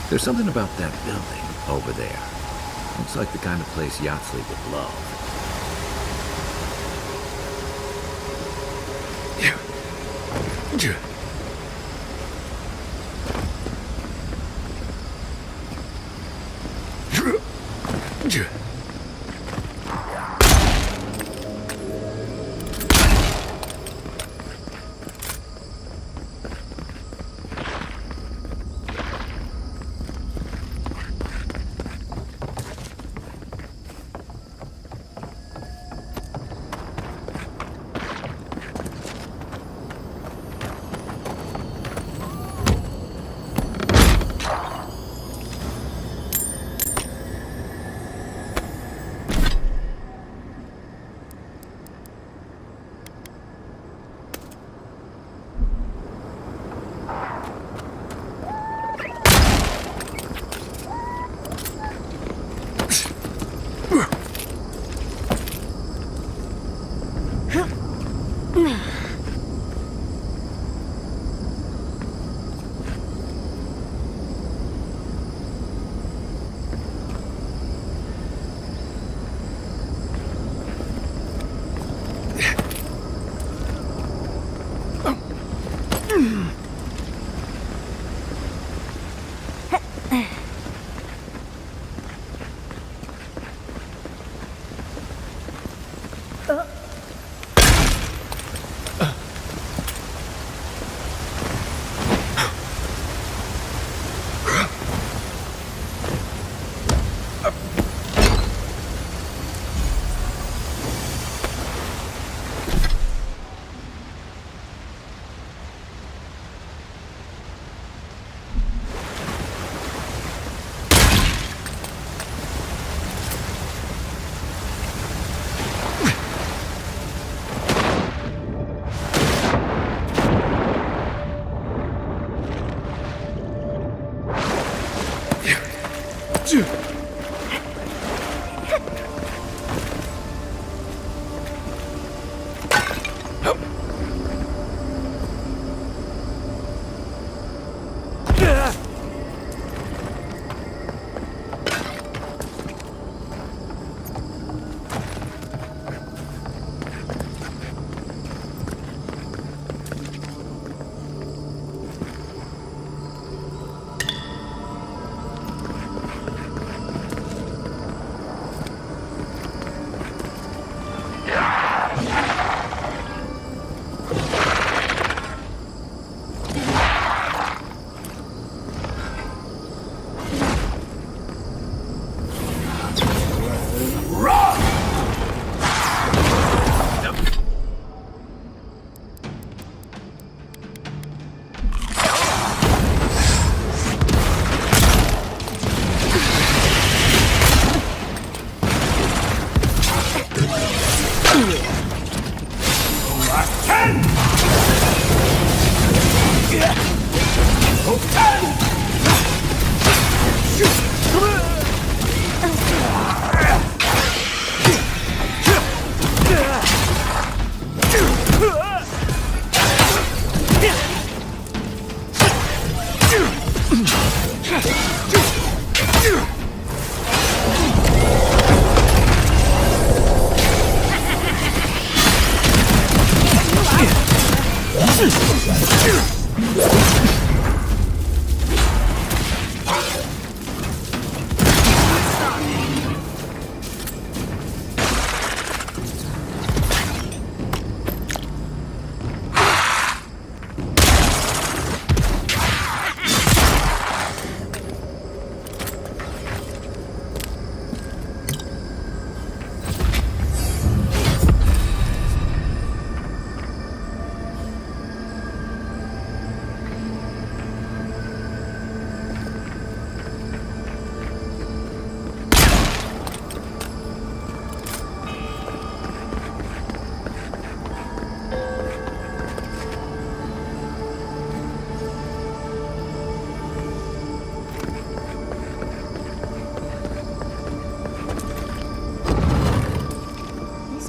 There's something about that building over there. Looks like the kind of place Yahtzee would love.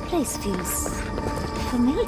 place feels familiar.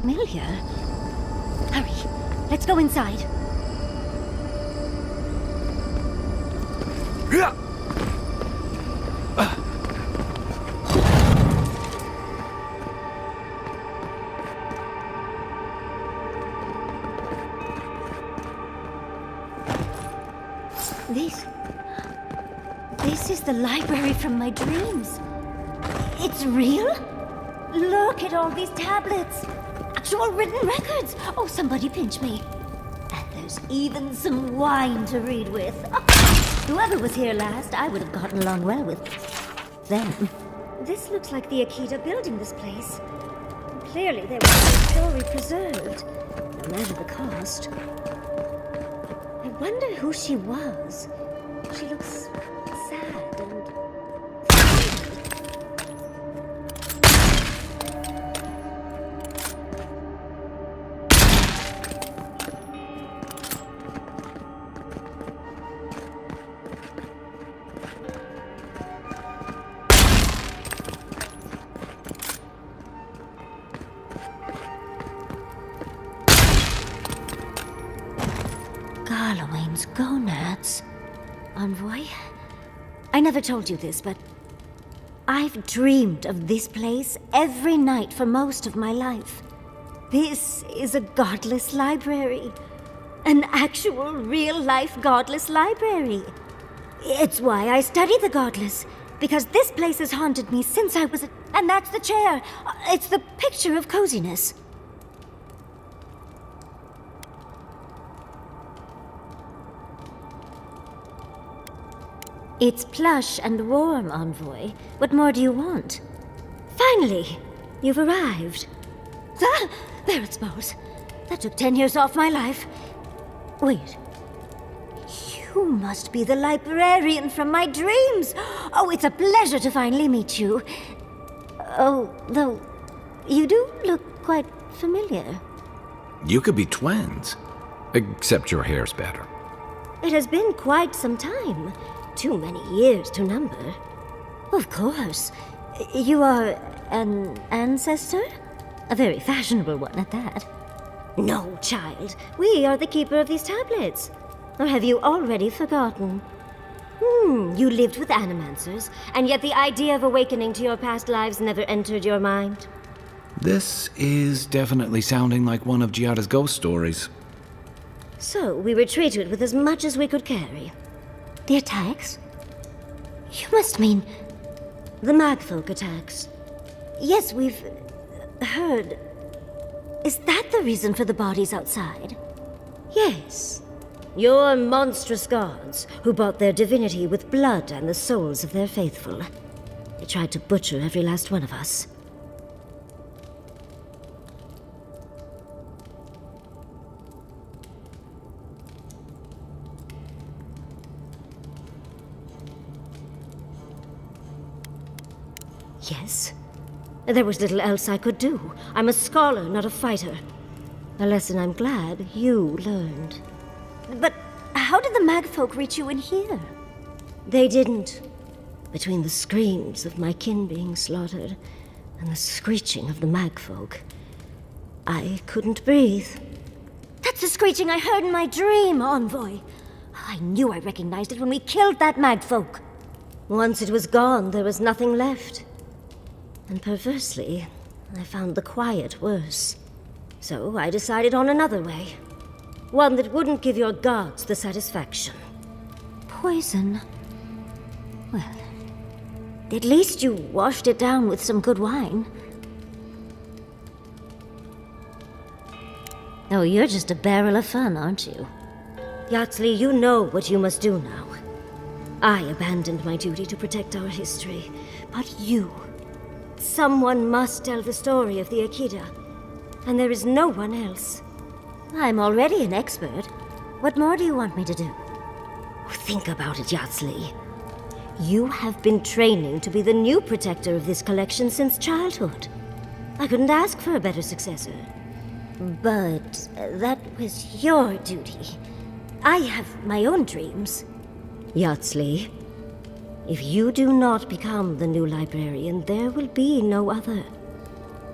Familiar? Hurry, let's go inside. This is the library from my dreams. It's real? Look at all these tablets. Actual written records. Oh, somebody pinch me. And there's even some wine to read with. Whoever was here last, I would have gotten along well with them. This looks like the Akita building this place. Clearly there was a story preserved, no matter the cost. I wonder who she was. She looks sad and... Garlowane's gonads. Envoy? I never told you this, but I've dreamed of this place every night for most of my life. This is a godless library. An actual, real-life godless library. It's why I study the godless, because this place has haunted me since I was a... And that's the chair. It's the picture of coziness. It's plush and warm, Envoy. What more do you want? Finally! You've arrived. Ah, there it smells. That took 10 years off my life. Wait. You must be the librarian from my dreams. Oh, it's a pleasure to finally meet you. Oh, though, you do look quite familiar. You could be twins. Except your hair's better. It has been quite some time. Too many years to number. Of course. You are an ancestor? A very fashionable one at that. No, child. We are the keeper of these tablets. Or have you already forgotten? You lived with animancers, and yet the idea of awakening to your past lives never entered your mind? This is definitely sounding like one of Giada's ghost stories. So, we were treated with as much as we could carry. The attacks? You must mean the Magfolk attacks. Yes, we've heard. Is that the reason for the bodies outside? Yes. Your monstrous gods, who bought their divinity with blood and the souls of their faithful. They tried to butcher every last one of us. Yes. There was little else I could do. I'm a scholar, not a fighter. A lesson I'm glad you learned. But how did the Magfolk reach you in here? They didn't. Between the screams of my kin being slaughtered and the screeching of the Magfolk, I couldn't breathe. That's the screeching I heard in my dream, Envoy. I knew I recognized it when we killed that Magfolk. Once it was gone, there was nothing left. And perversely, I found the quiet worse. So I decided on another way. One that wouldn't give your gods the satisfaction. Poison? Well, at least you washed it down with some good wine. Oh, you're just a barrel of fun, aren't you? Yatsley, you know what you must do now. I abandoned my duty to protect our history, but you... Someone must tell the story of the Akida, and there is no one else. I'm already an expert. What more do you want me to do? Think about it, Yatsley. You have been training to be the new protector of this collection since childhood. I couldn't ask for a better successor. But that was your duty. I have my own dreams. Yatsley, if you do not become the new librarian, there will be no other.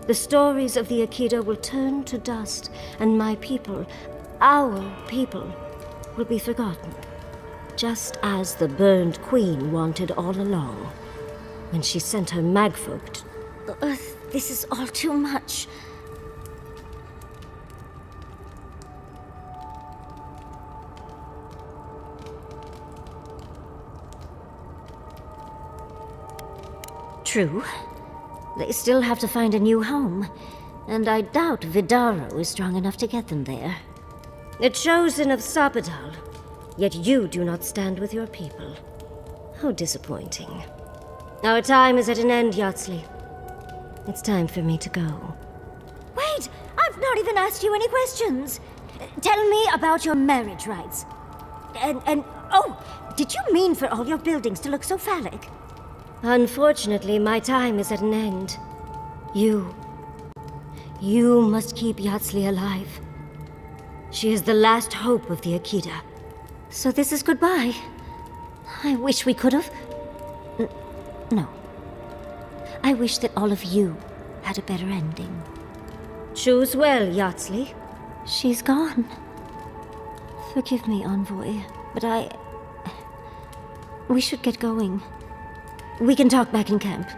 The stories of the Akida will turn to dust, and my people, our people, will be forgotten. Just as the burned queen wanted all along, when she sent her magfolk to... this is all too much. True. They still have to find a new home, and I doubt Vidaro is strong enough to get them there. The chosen of Sapadal, yet you do not stand with your people. How disappointing. Our time is at an end, Yatsley. It's time for me to go. Wait! I've not even asked you any questions! Tell me about your marriage rites. Oh, did you mean for all your buildings to look so phallic? Unfortunately, my time is at an end. You must keep Yatsley alive. She is the last hope of the Akida. So this is goodbye. I wish we could have... No. I wish that all of you had a better ending. Choose well, Yatsley. She's gone. Forgive me, Envoy, but we should get going. We can talk back in camp.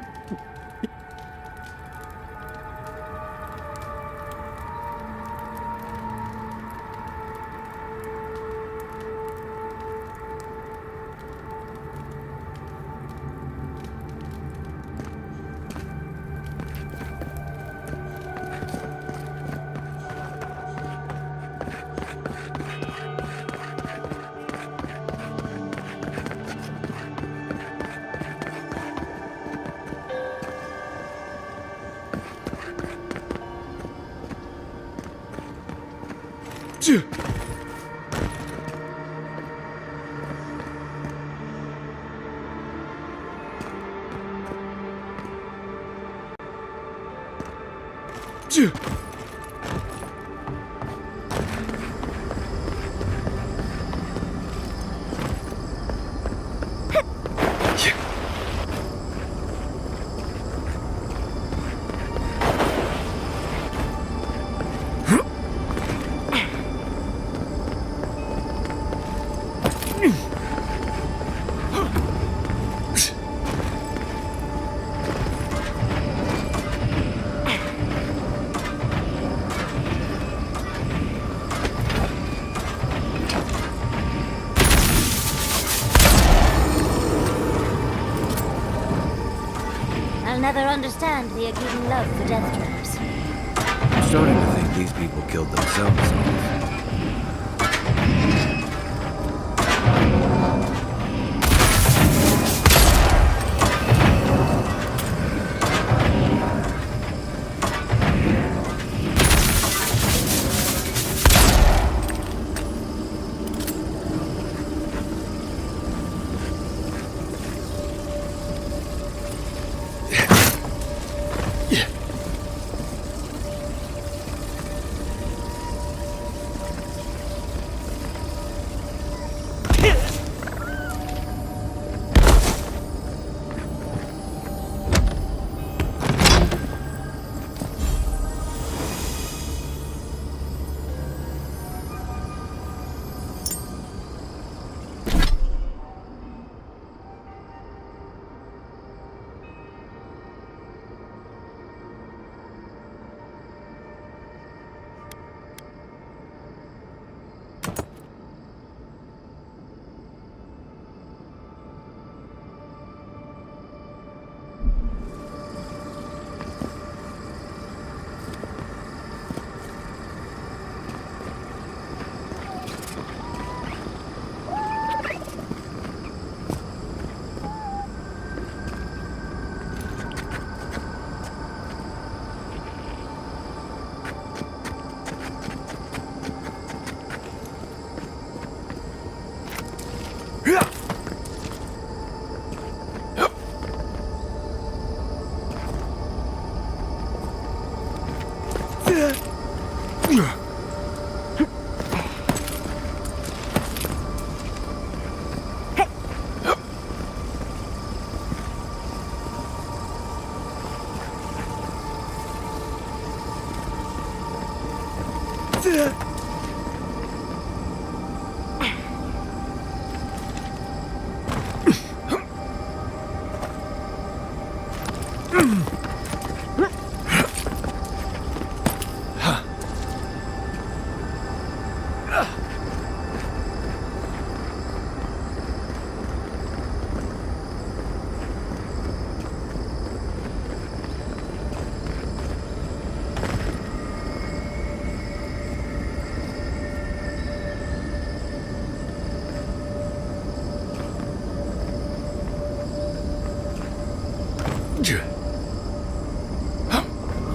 I'll never understand the Akedan love for death traps. I'm starting to think these people killed themselves off.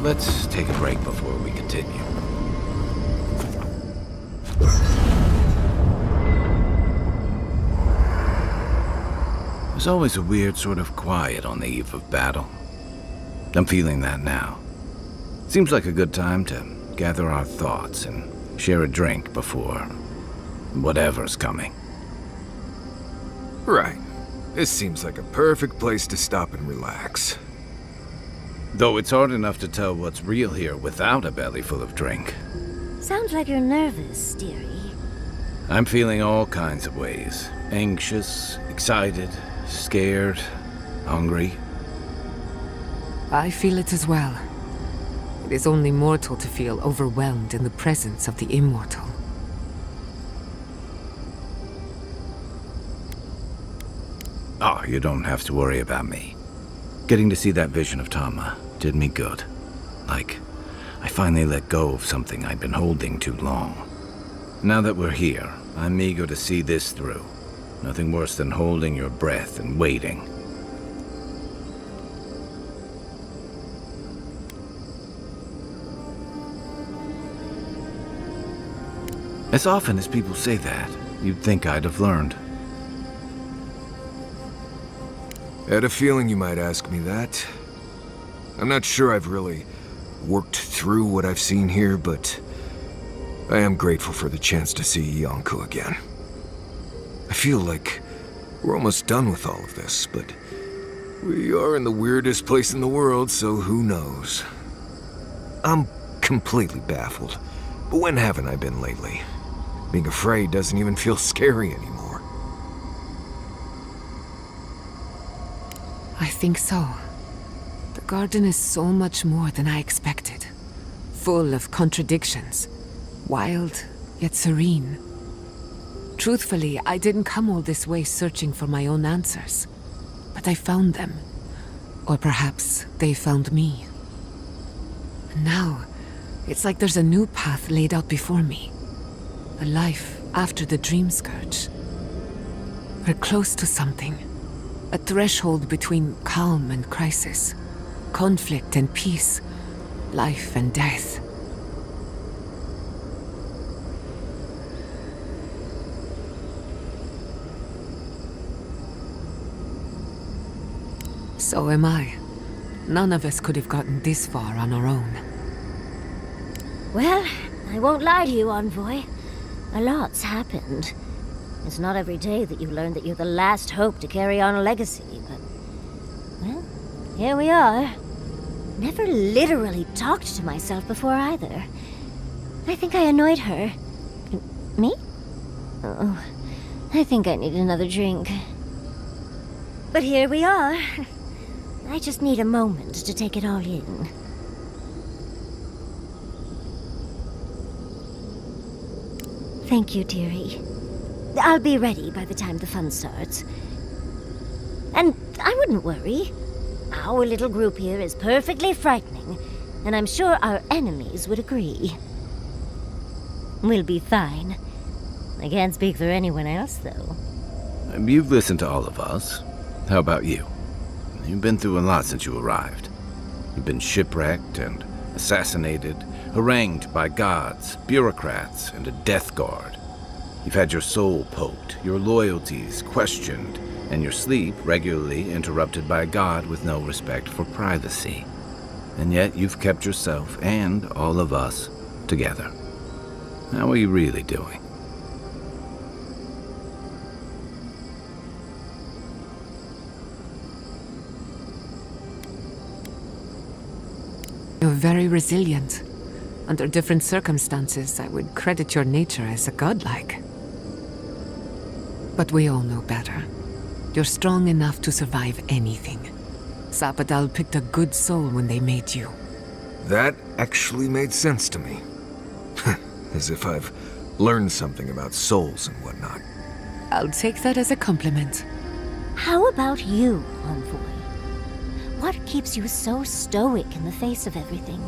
Let's take a break before we continue. There's always a weird sort of quiet on the eve of battle. I'm feeling that now. Seems like a good time to gather our thoughts and share a drink before whatever's coming. Right. This seems like a perfect place to stop and relax. Though it's hard enough to tell what's real here without a belly full of drink. Sounds like you're nervous, dearie. I'm feeling all kinds of ways. Anxious, excited, scared, hungry. I feel it as well. It is only mortal to feel overwhelmed in the presence of the immortal. Oh, you don't have to worry about me. Getting to see that vision of Tama did me good. Like, I finally let go of something I'd been holding too long. Now that we're here, I'm eager to see this through. Nothing worse than holding your breath and waiting. As often as people say that, you'd think I'd have learned. I had a feeling you might ask me that. I'm not sure I've really worked through what I've seen here, but I am grateful for the chance to see Yonko again. I feel like we're almost done with all of this, but we are in the weirdest place in the world, so who knows? I'm completely baffled, but when haven't I been lately? Being afraid doesn't even feel scary anymore. I think so. The garden is so much more than I expected. Full of contradictions. Wild, yet serene. Truthfully, I didn't come all this way searching for my own answers. But I found them. Or perhaps they found me. And now, it's like there's a new path laid out before me. A life after the dream scourge. We're close to something. A threshold between calm and crisis. Conflict and peace. Life and death. So am I. None of us could have gotten this far on our own. Well, I won't lie to you, Envoy. A lot's happened. It's not every day that you learn that you're the last hope to carry on a legacy, but... well, here we are. Never literally talked to myself before either. I think I annoyed her. Me? Oh, I think I need another drink. But here we are. I just need a moment to take it all in. Thank you, dearie. I'll be ready by the time the fun starts. And I wouldn't worry. Our little group here is perfectly frightening, and I'm sure our enemies would agree. We'll be fine. I can't speak for anyone else, though. You've listened to all of us. How about you? You've been through a lot since you arrived. You've been shipwrecked and assassinated, harangued by gods, bureaucrats, and a death guard. You've had your soul poked, your loyalties questioned, and your sleep regularly interrupted by a god with no respect for privacy. And yet you've kept yourself and all of us together. How are you really doing? You're very resilient. Under different circumstances, I would credit your nature as a godlike. But we all know better. You're strong enough to survive anything. Sapadal picked a good soul when they made you. That actually made sense to me. As if I've learned something about souls and whatnot. I'll take that as a compliment. How about you, Envoy? What keeps you so stoic in the face of everything?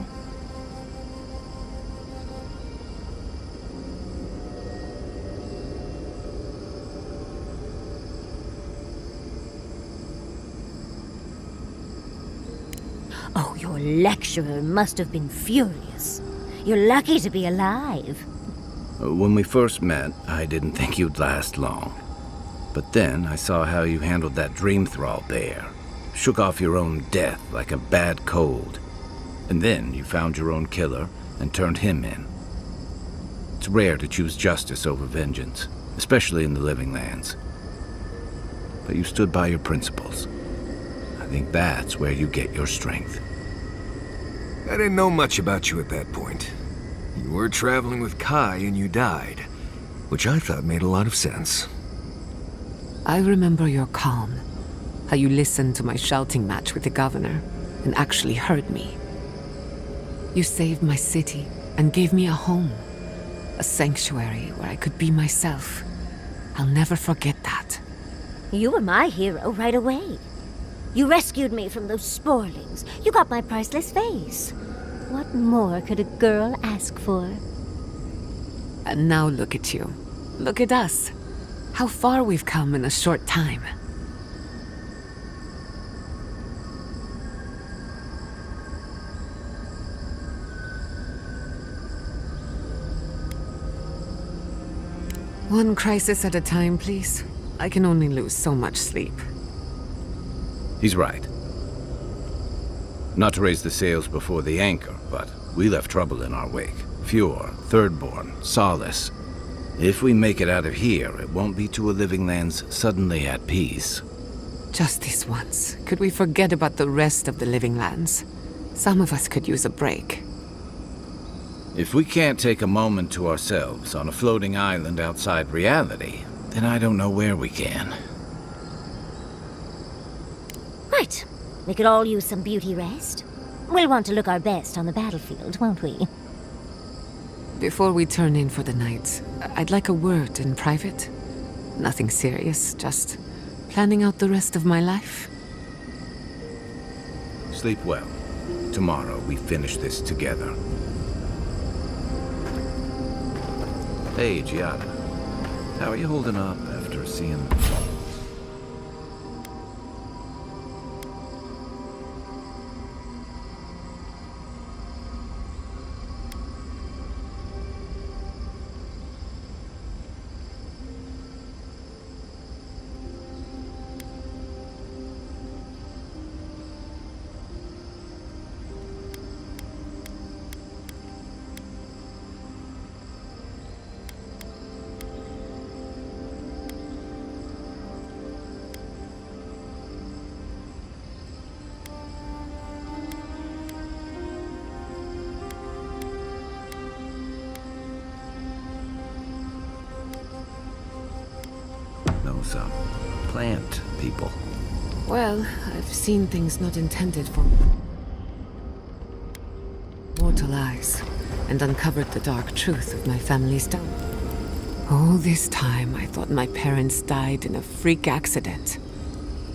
Oh, your lecturer must have been furious. You're lucky to be alive. When we first met, I didn't think you'd last long. But then I saw how you handled that dream thrall bear. Shook off your own death like a bad cold. And then you found your own killer and turned him in. It's rare to choose justice over vengeance, especially in the living lands. But you stood by your principles. I think that's where you get your strength. I didn't know much about you at that point. You were traveling with Kai and you died, which I thought made a lot of sense. I remember your calm. How you listened to my shouting match with the governor and actually heard me. You saved my city and gave me a home. A sanctuary where I could be myself. I'll never forget that. You were my hero right away. You rescued me from those sporlings. You got my priceless face. What more could a girl ask for? And now look at you. Look at us. How far we've come in a short time. One crisis at a time, please. I can only lose so much sleep. He's right. Not to raise the sails before the anchor, but we left trouble in our wake. Fjord, Thirdborn, Solace. If we make it out of here, it won't be to a living lands suddenly at peace. Just this once. Could we forget about the rest of the living lands? Some of us could use a break. If we can't take a moment to ourselves on a floating island outside reality, then I don't know where we can. Right. We could all use some beauty rest. We'll want to look our best on the battlefield, won't we? Before we turn in for the night, I'd like a word in private. Nothing serious, just planning out the rest of my life. Sleep well. Tomorrow we finish this together. Hey, Giada. How are you holding up after seeing... some plant people. Well, I've seen things not intended for mortal eyes, and uncovered the dark truth of my family's down. All this time, I thought my parents died in a freak accident.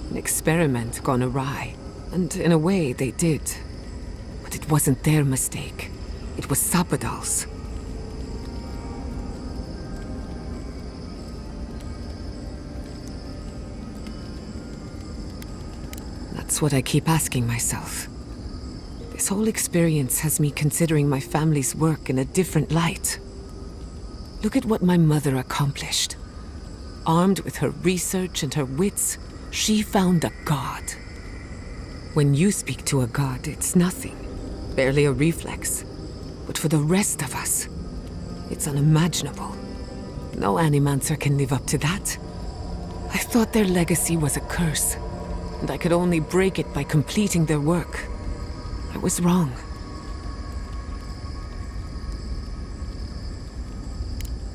An experiment gone awry. And in a way, they did. But it wasn't their mistake. It was Sapadal's. That's what I keep asking myself. This whole experience has me considering my family's work in a different light. Look at what my mother accomplished. Armed with her research and her wits, she found a god. When you speak to a god, it's nothing. Barely a reflex. But for the rest of us, it's unimaginable. No animancer can live up to that. I thought their legacy was a curse, and I could only break it by completing their work. I was wrong.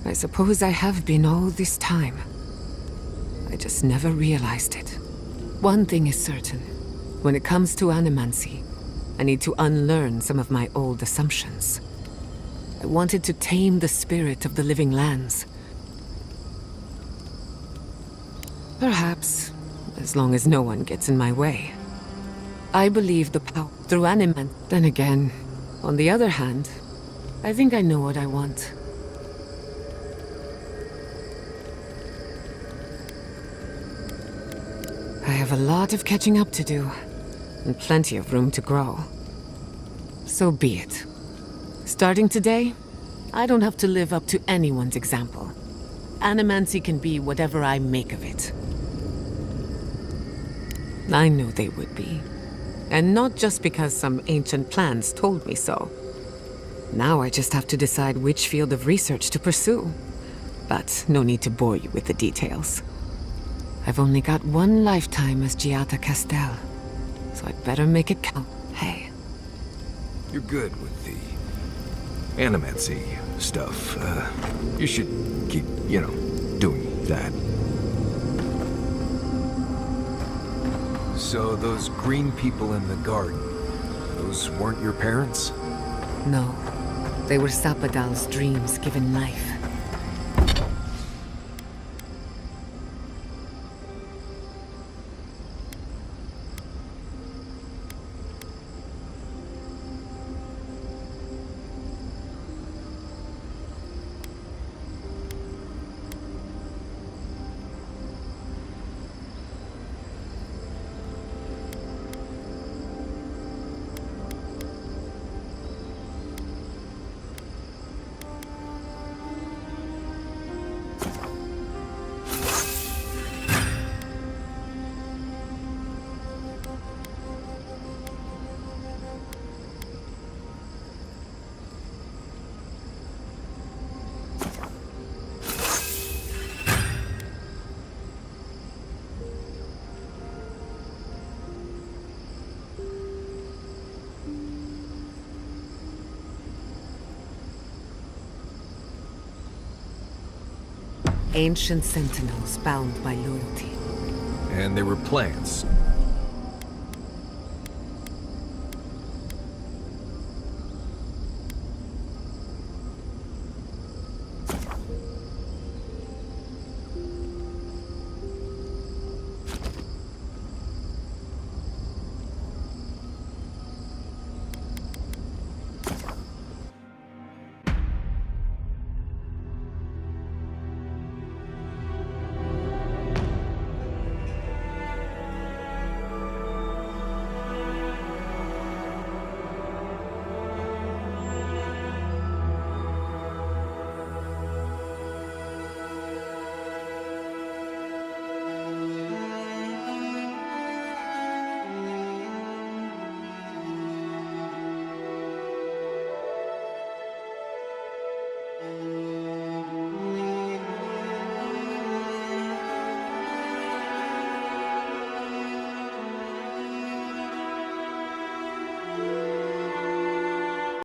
I suppose I have been all this time. I just never realized it. One thing is certain. When it comes to animancy, I need to unlearn some of my old assumptions. I wanted to tame the spirit of the living lands. Perhaps, as long as no one gets in my way. I believe the power through animant. Then again, on the other hand, I think I know what I want. I have a lot of catching up to do, and plenty of room to grow. So be it. Starting today, I don't have to live up to anyone's example. Animancy can be whatever I make of it. I knew they would be. And not just because some ancient plans told me so. Now I just have to decide which field of research to pursue. But no need to bore you with the details. I've only got one lifetime as Giada Castel, so I'd better make it count. Hey. You're good with the animancy stuff. You should keep, doing that. So those green people in the garden, those weren't your parents? No. They were Sapadal's dreams given life. Ancient sentinels bound by loyalty. And there were plans